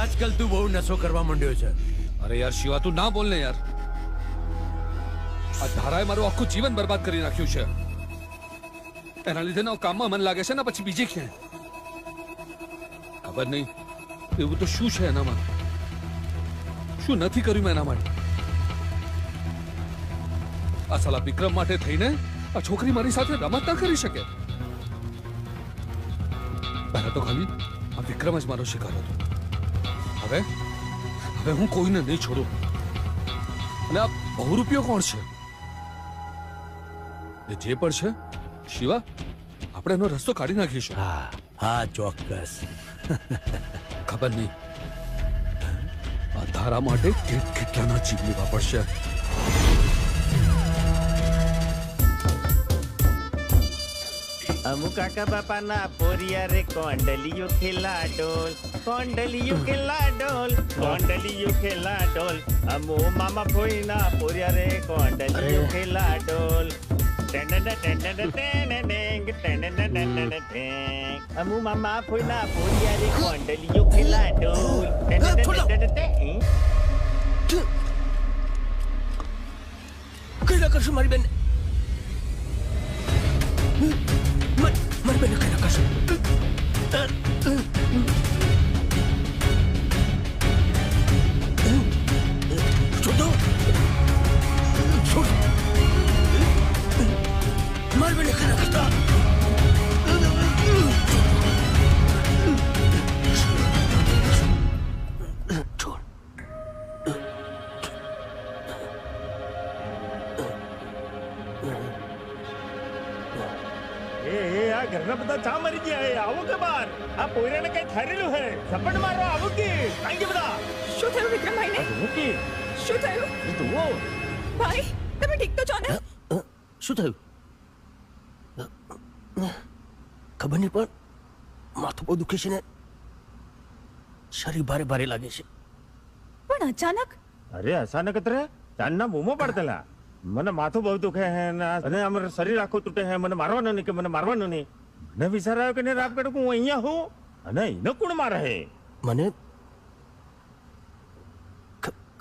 આજકાલ તું બહુ નશો કરવા માંડ્યો છે. અરે યાર શિવા, તું ના બોલ ને યાર. આ ધારાએ મારું આખું જીવન બરબાદ કરી નાખ્યું છે. એના લીધે ના કામમાં મન લાગે છે ને પછી બીજે ક્યાંય. ખબર નહીં એવું તો શું છે એનામાં, શું નથી કર્યું મેં એના માટે. આ સાલા વિક્રમ માટે થઈને આ છોકરી મારી સાથે રમત ના કરી શકે. પહેલા તો ખાલી આ વિક્રમ જ મારો શિકાર હતો. હવે હું કોઈને નહીં છોડું. અને આ બહુરૂપિયો કોણ છે? એ જે પણ છે શિવા, આપણે એનો રસ્તો કાઢી નાખીશું. હા ચોક્કસ. ખબર નહીં આ ધારા માટે કેટલાના જીવ લેવા પડશે. અમુ કાકા બાપાના પોરિયા રે કોંડલિયો ખેલા ડોલ, કોંડલિયો ખેલા ડોલ, કોંડલિયો ખેલા ડોલ. અમુ મામા ફોઈના પોરિયા રે કોંડલિયો ખેલા ડોલ. અમુ મામા ફોઈના પોરિયા રે કોંડલિયો ખેલા ડોલ. કઈ કરશું મારી બેન? મારી બેન કઈ કરશું? છોડો, છોડ. મારી બેન કઈ કરતા? ઘરના બધા ચા મરી ગયા. આવો કે બાર? આ પોયરાને કઈ થયેલું હે? ઝપટ મારો. આવો કે કાઈ કે બધા? શું થયું વિક્રમભાઈને? શું થયું? જુઓ ભાઈ, તમે ઠીક તો છો ને? શું થયું? ખબર નહીં, પણ માથું બહુ દુખે છે ને શરીર ભારે ભારે લાગે છે. પણ અચાનક? અરે અચાનક જ રે, ચાંદના બૂમો પડતેલા. મને માથું બહુ દુખે હે અને અમારું શરીર આખું તૂટે હે. મને મારવાનું નહીં કે મને મારવાનું નહીં. મને વિચાર આવ્યો કે ને રાત કાઢું હું અહીંયા હું અને એને કોણ મારે હે? મને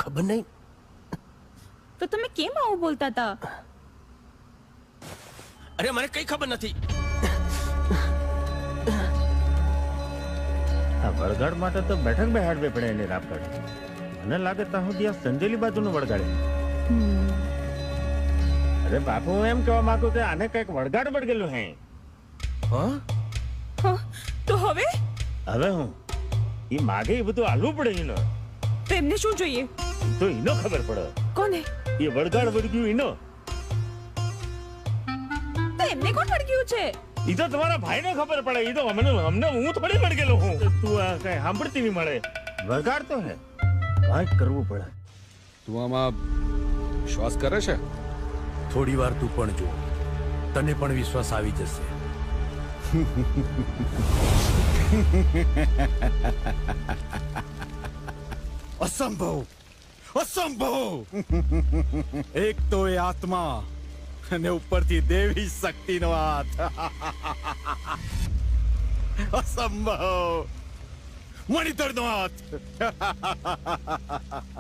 ખબર નહીં. તો તમે કેમ આવું બોલતા હતા? અરે મને કઈ ખબર નથી. આ વળગાડ માટે તો બેઠક બેહાડવી પડે એની રાપડ. મને લાગે ત્યાં સુધી આ સંજેલી બાજુનું વળગાડે. અરે બાપુ, હું એમ કહેવા માંગુ કે આને કઈક વળગાડ વળગેલું હે. તો હવે હું ઈ માગે એ બધું આલવું પડે એનો. તો એમને શું જોઈએ? તો એનો ખબર પડે. કોને? એ વળગાડ વળગ્યું એનો. તો એમને કોણ વળગ્યું છે? ઈ તો તમારા ભાઈને ખબર પડે. ઈ તો અમને હું થોડી વળગેલો હું. તું આ કઈ સાંભળતી નહીં મળે. વળગાડ તો હે, કાંઈક કરવું પડે. તું આમાં વિશ્વાસ કરે છે? થોડી વાર તું પણ જો, તને પણ વિશ્વાસ આવી જશે. અસંભવ, અસંભવ! એક તો એ આત્મા અને ઉપરથી દેવી શક્તિનો હાથ. અસંભવ! મણિધરનો હાથ.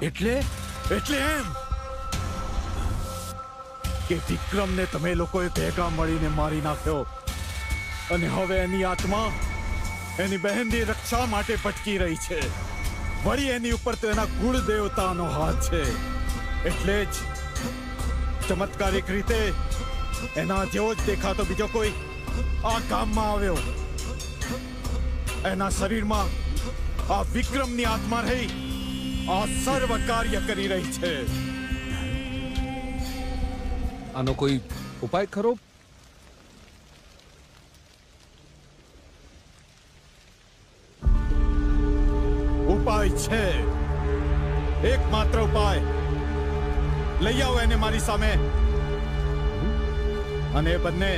એટલે એમ કે વિક્રમને તમે લોકોએ ભેગા મળીને મારી નાખ્યો અને હવે એની આત્મા એની બહેનની રક્ષા માટે ભટકી રહી છે. વળી એની ઉપર તો એના કુળ દેવતાનો હાથ છે. એટલે જ ચમત્કારિક રીતે એના જેવો જ દેખાતો બીજો કોઈ આ ગામમાં આવ્યો. એના શરીરમાં આ વિક્રમની આત્મા રહી આ સર્વ કાર્ય કરી રહી છે. આનો કોઈ ઉપાય ખરો? ઉપાય છે, એકમાત્ર ઉપાય. લઈ આવો એને મારી સામે. અને એ બંને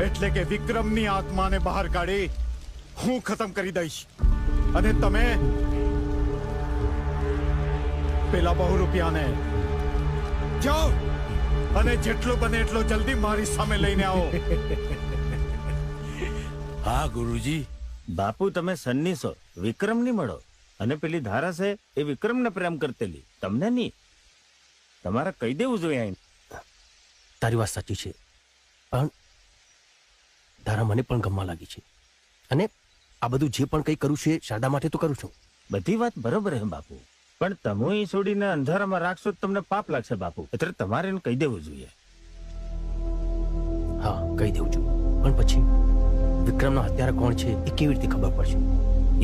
એટલે કે વિક્રમની આત્માને બહાર કાઢી હું ખતમ કરી દઈશ. અને તમે પેલા બહુરૂપિયાને જાઓ અને જેટલો બને એટલો જલ્દી મારી સામે લઈને આવો. હા ગુરુજી. બાપુ, તમે સન્નીસો વિક્રમની મળો. અને પેલી ધારા છે એ વિક્રમને પ્રેમ કરતેલી, તમને નહીં. તમારે કહી દેવું જોઈએ. તારી વાત સાચી છે, પણ ધારા મને પણ ગમવા લાગી છે. અને આ બધું જે પણ કંઈ કરું છે શારદા માટે તો કરું છું. બધી વાત બરોબર હે બાપુ, પણ તમે એ છોડીને અંધારામાં રાખશો તો તમને પાપ લાગશે બાપુ. એટલે તમારે એને કહી દેવું જોઈએ. હા, કહી દેવું જોઈએ. પણ પછી વિક્રમનો હત્યારા કોણ છે એ કેવી રીતે ખબર પડશે?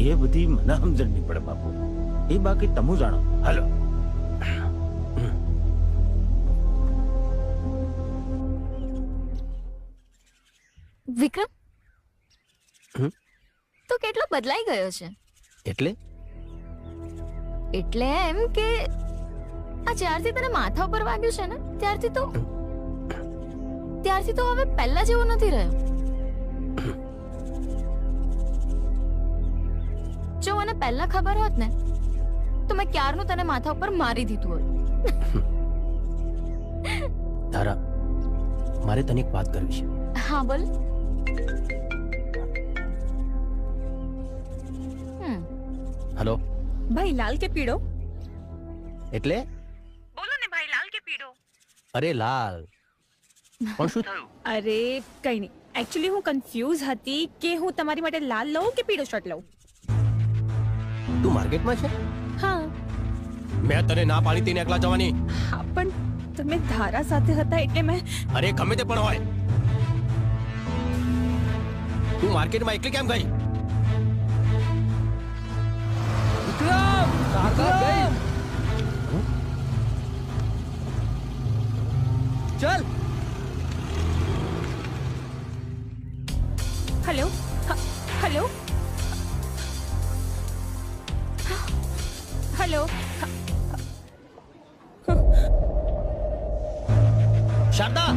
એ બધી મને સમજણ નહીં પડે બાપુ. એ બાકી તમે જાણો. હાલો. વિક્રમ તો કેટલો બદલાઈ ગયો છે. એટલે એમ કે આ જ્યારથી તને માથા ઉપર વાગ્યું છે ને ત્યારથી તો હવે પહેલા જેવો નથી રહ્યો. જો મને પહેલા ખબર હોત ને તો મેં ક્યારનું તને માથા ઉપર મારી દીધું હોત. તારા, મારે તને એક વાત કરવી છે. હા બોલ. હેલો. ભાઈ લાલ કે પીળો? એટલે બોલો ને ભાઈ, લાલ કે પીળો? અરે લાલ. પણ શું થયું? અરે કઈ નહીં. એકચ્યુઅલી હું કન્ફ્યુઝ હતી કે હું તમારી માટે લાલ લઉં કે પીળો શર્ટ લઉં. તું માર્કેટમાં છે? હા. મેં તને ના પાડી તેને એકલા જવાની. હા, પણ તમે ધારા સાથે હતા એટલે મેં. અરે ગમે તે પણ હોય, તું માર્કેટમાં એકલી કેમ ગઈ? વિક્રમ! શારદા ગઈ. ચલ. Hello. Hello. Hello. Sharda!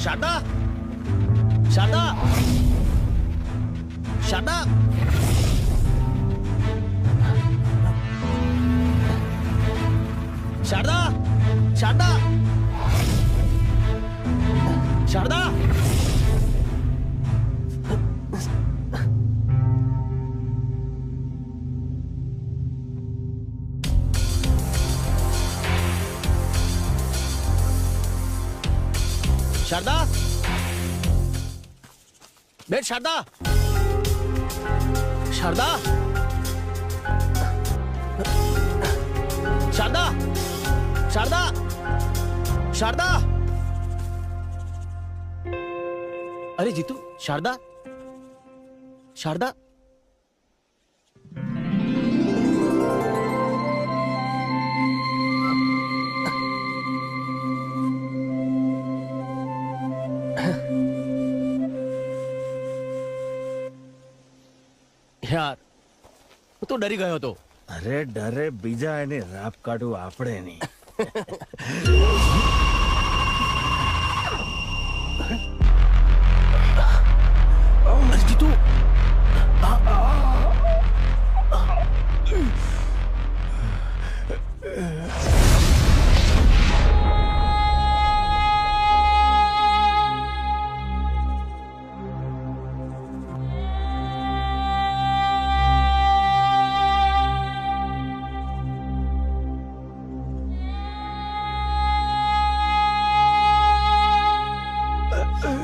Sharda! Sharda! Sharda! Sharda! Sharda! Sharda! Sharda, બેન શારદા, શારદા, શારદા, શારદા, શારદા. અરે જીતુ, શારદા, શારદા. યાર, હું તો ડરી ગયો હતો. અરે ડરે બીજા, એને રાપ કાઢવું આપણે નહીં. જીતુ,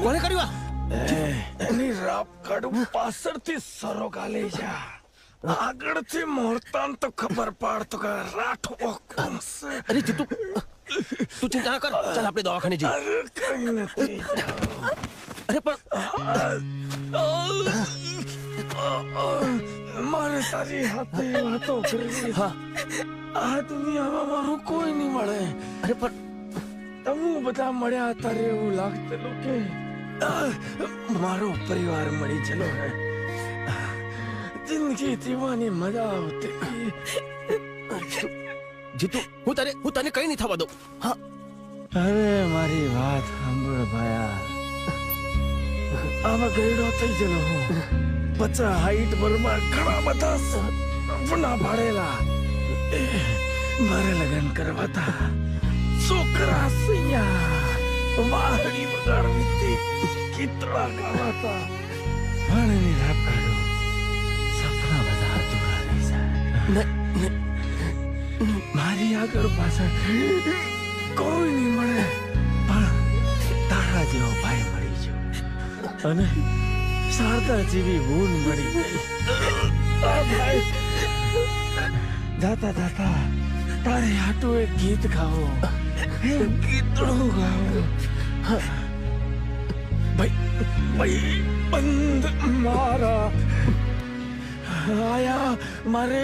કોને કર્યું? એની રાપ કાઢું પાછળથી સરો ગાલે જા, આગળથી મોરતાન તો ખબર પાડતો કે રાઠો કોણ છે. અરે જીતુ, તું ચિંતા ના કર, ચાલ આપણે દવાખાને જઈએ. અરે કઈ નથી. અરે પણ મારે તારી હાથે વાતો કરવી. આ દુનિયામાં મારું કોઈ નહીં મળે. અરે પણ તમે બધા મળ્યા તારે એવું લાગતું કે મારો પરિવાર મળી ચલો હે. જિંદગી જીવવાની મજા આવતી. જીતુ, હું તને કઈ નહીં થવા દઉં. હા, અરે મારી વાત સાંભળ ભાયા. આવા ગયડો થઈ ગયેલો હું. 50 હાઈટ વરમાં ઘણા બધા સપના પાડેલા. મારે લગ્ન કરવા હતા. છોકરા સૈયા વાહડી વગાડવી હતી, કીતળા ગાવાતા. વાણની રાપ કાઢો, સપના બધા અધૂરા રહી જાય. મારી આગળ પાછળ કોઈ નહીં મળે, પણ તારા જેવો ભાઈ મળી ગયો અને શારદા જેવી બૂન મળી ગઈ. આ ભાઈ જાતા જાતા તારે હાટું એક ગીત ગાવો, ગીતડું ગાવો. ભાઈ બંધ મારા આયા મારે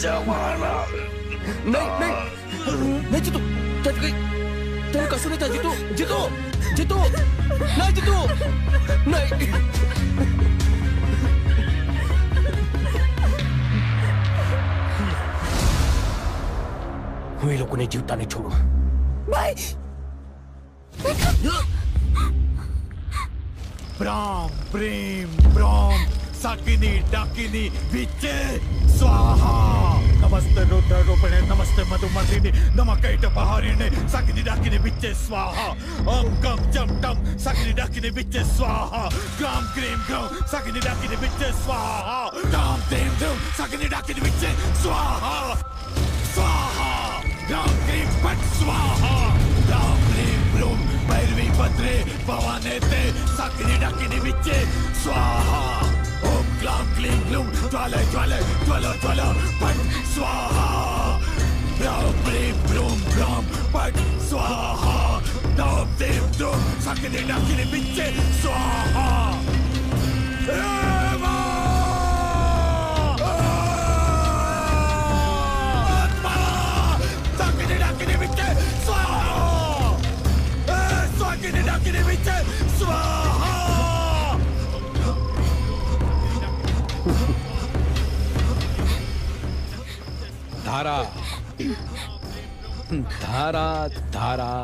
જવાના. નહીં જીતુ, તને કશું નહીં થાય. જીતુ, જીતુ, જીતુ, નહીં જીતુ, નહીં. હું એ લોકોને જીવતા નહીં છોડું. બ્રામ પ્રેમ બ્રામ સાકિની ડાકિની વિચે સ્વાહા. નમસ્તે રુદ્ર રૂપિણે, નમસ્તે મધુમતીની, નમ કૈટ બહારીને, સાકિની ડાકિની વિચે સ્વાહા. ઓમ કમ જમ ટમ સાકિની ડાકિની વિચે સ્વાહા. ગ્રામ ક્રીમ ગ્રામ સાકિની ડાકિની વિચે સ્વાહા. ગ્રામ દેમ ધમ સાકિની ડાકિની વિચે સ્વાહા. સ્વાહા. ગ્રામ ક્રીમ પટ સ્વાહા. ગ્રામ ક્રીમ બ્રૂમ ભૈરવી ભદ્રે ભવાને તે સાકિની ડાકિની વિચે સ્વાહા. ઓમ ગ્લામ ક્લીમ ગ્લૂમ જ્વાલે જ્વાલે જ્વલો જ્વલો પટ સ્વાહા. ગ્રામ ક્રીમ બ્રૂમ ગ્રામ પટ સ્વાહા. ગ્રામ દેમ ધમ સાકિની ડાકિની વિચે સ્વાહા. ધારા ધારા ધારા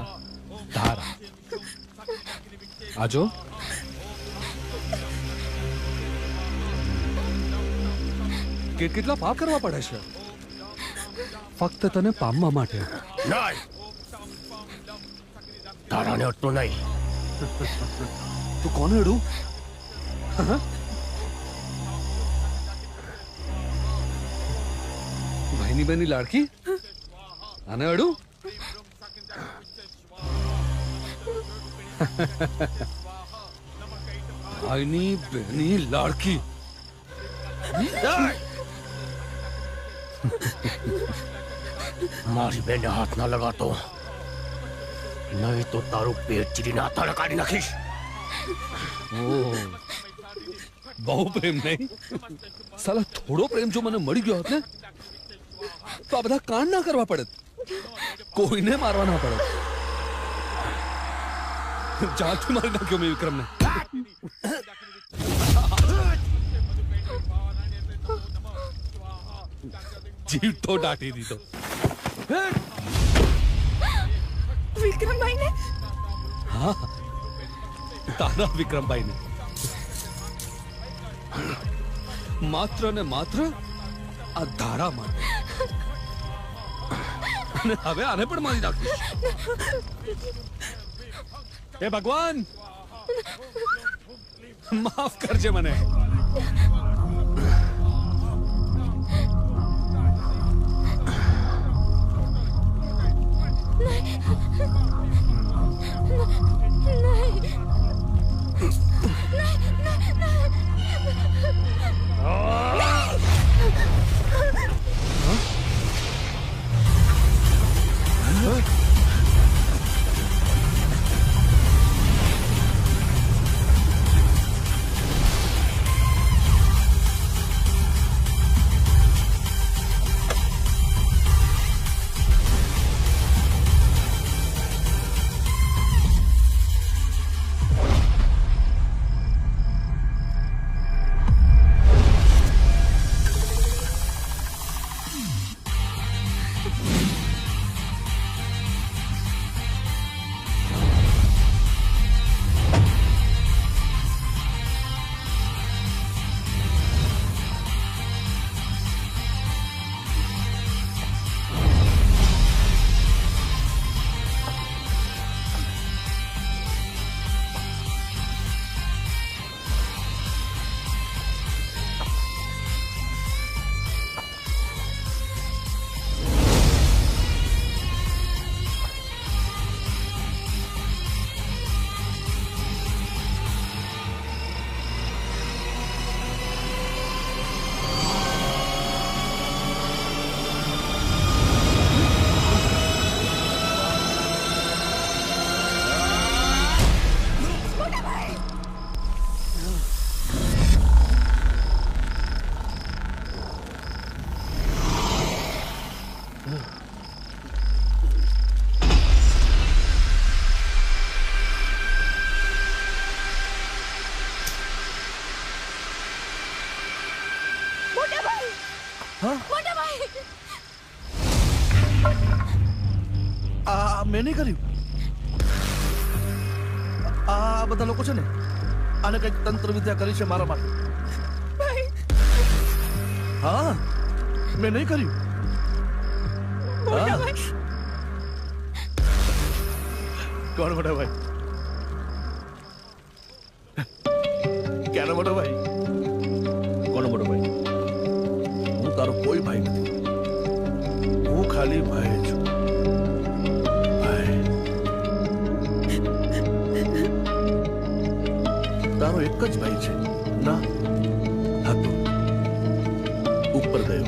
ધારા. આજો કેટલા પાપ કરવા પડે છે ફક્ત તને પામવા માટે. નહીં, તારાને અટતું નહીં. તું કોને અડું? ભાઈની બેની લાડકી આને અડું? ભાઈની બહેની લાડકી મારી બેને હાથ ના લગાતો, નહીં તો તારું પેટ ચીરીને હાથા કાઢી નાખીશ. બહુ પ્રેમ નહીં? સાલા થોડો પ્રેમ જો મને મળી ગયો હોત ને તો આ બધા કાંડ ના કરવા પડે, કોઈને મારવા ના પડે. જાનથી મારી નાખ્યો મેં વિક્રમને. જીવ તો દાટી દીધો. વિક્રમભાઈ ને? હા, તારા વિક્રમભાઈ ને. માત્ર ને માત્ર આ ધારા માટે. અને હવે આને પણ મારી નાખીશ. હે ભગવાન, માફ કરજે મને. મેં નહીં કર્યું. આ બધા લોકો છે ને આને કઈક તંત્ર વિદ્યા કરી છે મારા માટે. હા, મેં નહીં કર્યું. કોણ મોટા ભાઈ? ક્યાંનો મોટો ભાઈ? કોનો મોટો ભાઈ? હું તારો કોઈ ભાઈ નથી. હું ખાલી ભાઈ છું. તારો એક જ ભાઈ છે ના? હતો, ઉપર ગયો.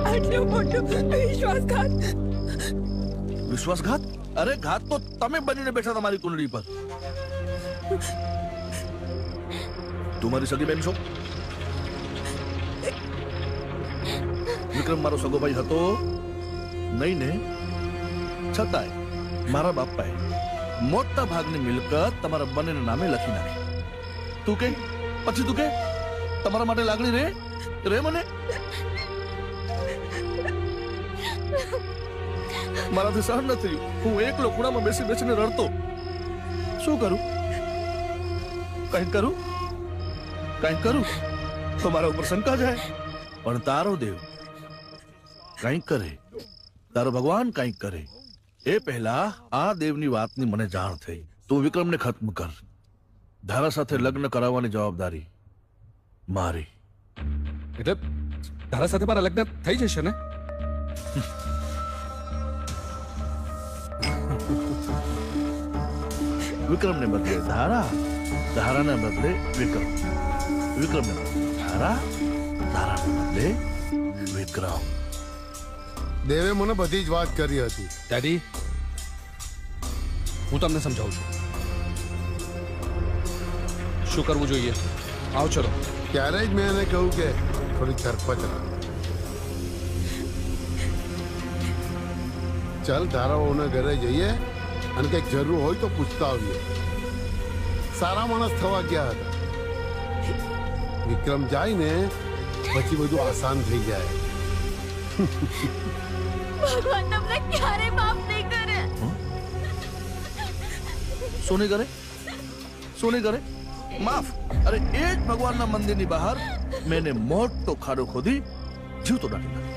આટલો મોટો વિશ્વાસઘાત! વિશ્વાસઘાત? અરે ઘાત તો તમે બનીને બેઠા તમારી કુંડળી પર. તું મારી સગી બેન છો? વિક્રમ મારો સગો ભાઈ હતો નહીં ને? છતાંય મારા બાપાએ મોટા ભાગની મિલકત તમારા બંનેના નામે લખી નાખી. તું કે પછી તું કે તમારા માટે લાગણી રે મને? મારાથી સહન ન થયું. હું એકલો ખૂણામાં બેસી બેસીને રડતો. શું કરું? કંઈક કરું તો મારા ઉપર શંકા જાય. પણ તારો દેવ કંઈક કરે, તારો ભગવાન કંઈક કરે એ પહેલા આ દેવની વાતની મને જાણ થઈ. તું વિક્રમને ખત્મ કર. ધારા સાથે લગ્ન કરાવવાની જવાબદારી મારી. એટલે ધારા સાથે મારા લગ્ન થઈ જશે ને? વિક્રમને બદલે ધારા, ધારાને બદલે વિક્રમ, વિક્રમને બદલે ધારા, ધારાને બદલે વિક્રમ. દેવે મને બધી જ વાત કરી હતી. ડેડી, હું તમને સમજાવું છું શું કરવું જોઈએ. આવો ચલો. ત્યારે જ મેં એને કહ્યું કે થોડી ધરપત રાખ. ચાલ ધારાઓના ઘરે જઈએ અને કંઈક જરૂર હોય તો પૂછતા આવીએ. સારા માણસ થવા ગયા હતા. વિક્રમ જાય ને પછી બધું આસાન થઈ જાય. ભગવાન તમને ક્યારે માફ નહીં કરે. શું નહીં કરે? શું નહીં કરે? માફ? અરે એ જ ભગવાનના મંદિરની બહાર મેં એને મોટો ખાડો ખોદી જીવતો નાખી નાખ્યો.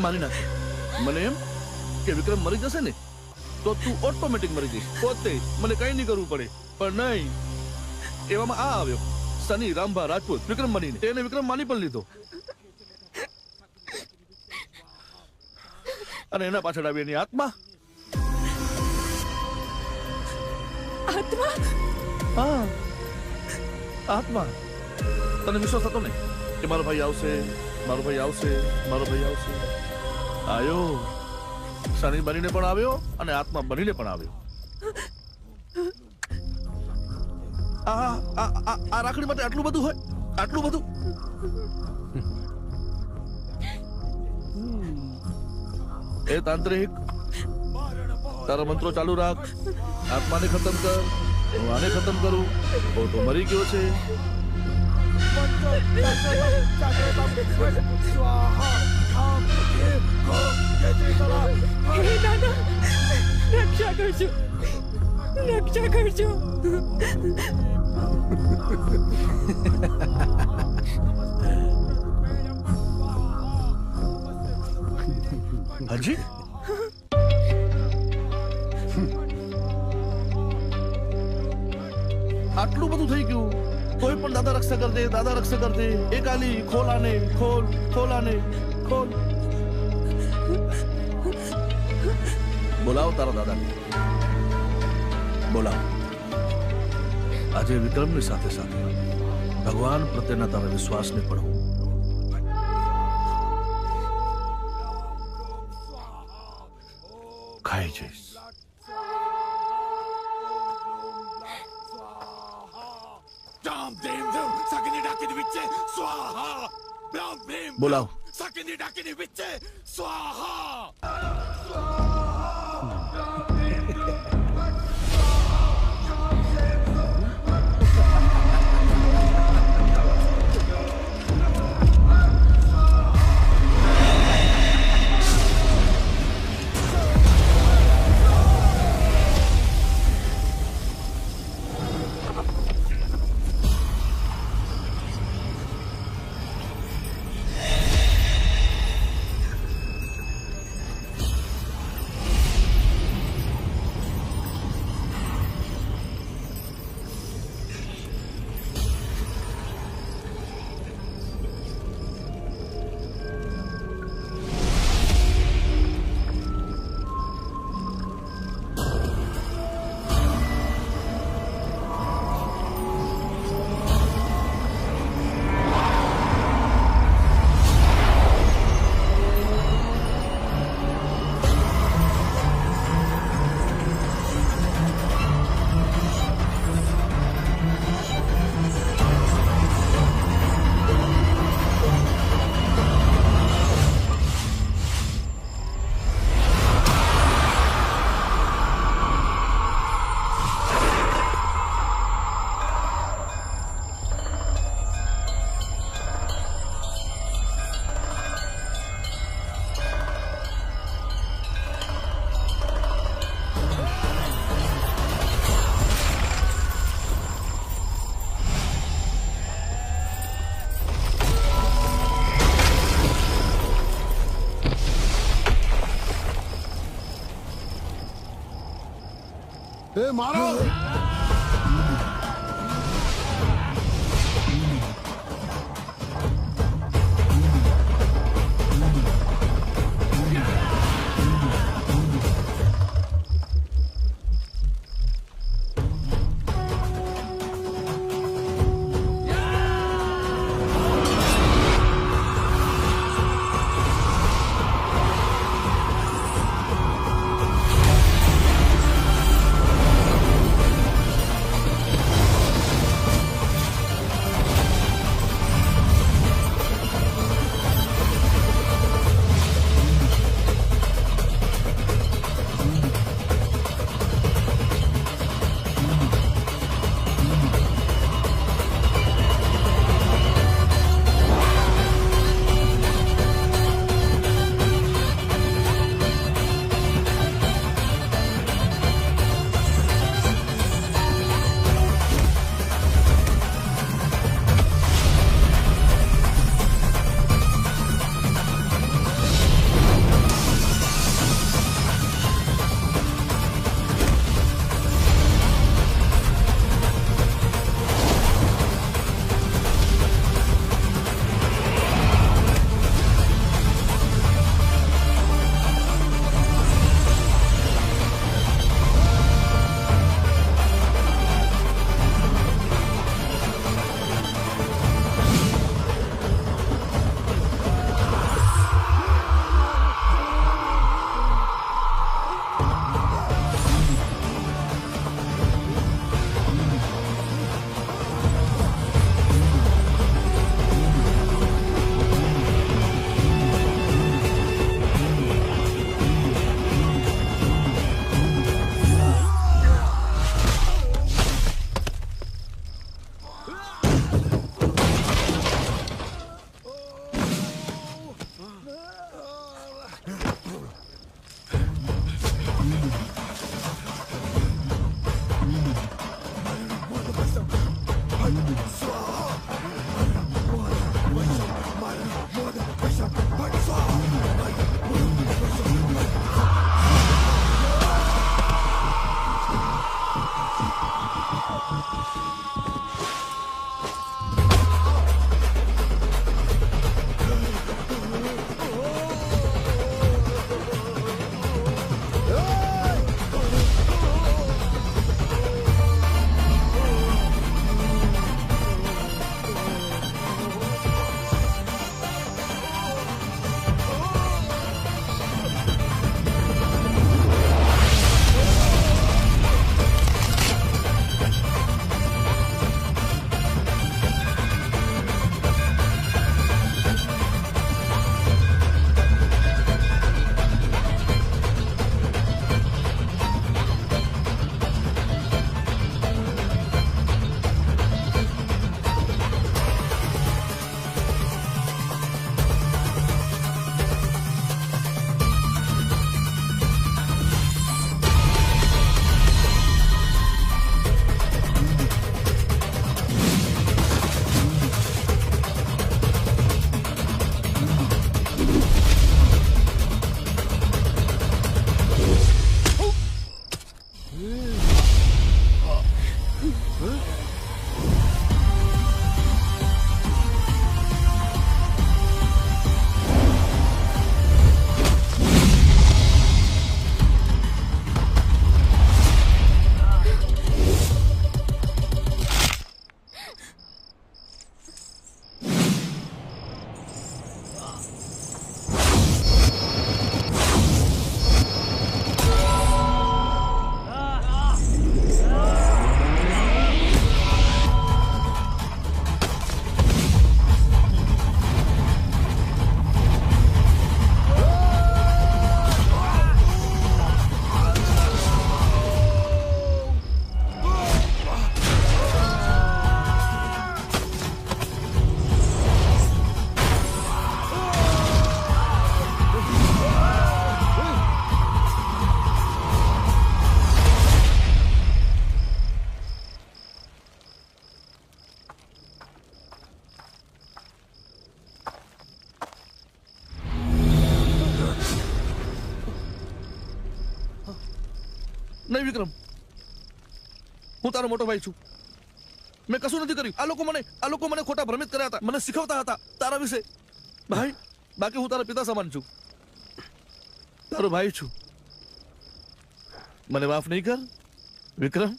મારી નાખે. મને એમ કે વિક્રમ મરી જશે ને તો તું ઓટોમેટિક મરી જઈશ પોતે, મને કઈ નહીં કરવું પડે. પણ નહીં, એવામાં આ આવ્યો સની રામભા રાજપૂત વિક્રમ બનીને. તેને વિક્રમ માની પણ લીધો અને એના પાછળ આવી એની આત્મા. આત્મા? હા, આત્મા. તને વિશ્વાસ હતો ને કે મારો ભાઈ આવશે, મારો ભાઈ આવશે, મારો ભાઈ આવશે? આયો. સની બનીને પણ આવ્યો અને આત્મા બનીને પણ આવ્યો. આ રાખડી માટે આટલું બધું હોય? આટલું બધું? એ તાંત્રિક, તારા મંત્રો ચાલુ રાખ. આત્માને ખતમ કર. હું આને ખતમ કરું. તો મરી ગયો છે. રક્ષા કરજો, રક્ષા કરજો. હજી આટલું બધું થઈ ગયું કોઈ પણ દાદા રક્ષા કર દે, દાદા રક્ષા કર દે. એ કાલી ખોલ આને, ખોલ, ખોલ આને, ખોલ. બોલાવો તારા દાદાને, બોલાવો. આજે વિક્રમની સાથે સાથે ભગવાન પ્રત્યેના તારા વિશ્વાસને પણ હું ખાઈ જઈશ. બોલાવો. એ મારો नहीं विक्रम, હું તારો મોટો ભાઈ છું. મેં કશું નથી કર્યું. આ લોકો મને ખોટા ભ્રમિત કર્યા હતા, મને શીખવતા હતા તારા વિશે. ભાઈ, બાકી હું તારા પિતા સમાન છું, તારો ભાઈ છું. મને માફ નહીં કર વિક્રમ.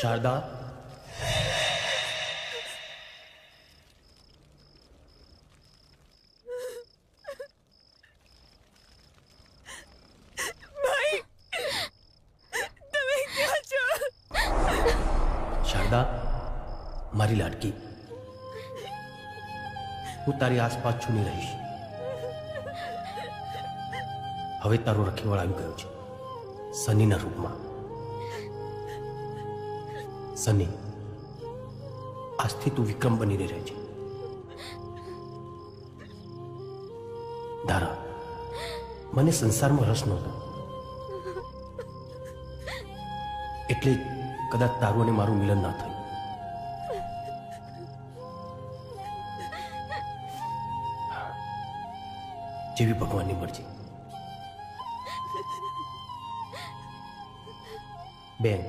શારદા, શારદા, મારી લાડકી, હું તારી આસપાસ છુની રહીશ. હવે તારો રખેવાળ આવી ગયો છે સનીના રૂપમાં. સની, આજથી તું વિક્રમ બનીને રહે છે. ધારા, મને સંસારમાં રસ નહોતો, એટલે કદાચ તારું અને મારું મિલન ના થયું. જેવી ભગવાનની મરજી. બેન,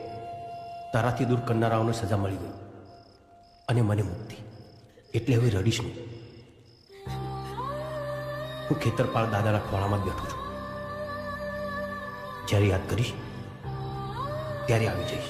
તારાથી દૂર કરનારાઓને સજા મળી ગઈ અને મને મુક્તિ. એટલે હવે રડીશ નહીં. હું ખેતરપાળ દાદાના ખોળામાં જ બેઠું છું. જ્યારે યાદ કરીશ ત્યારે આવી જઈશ.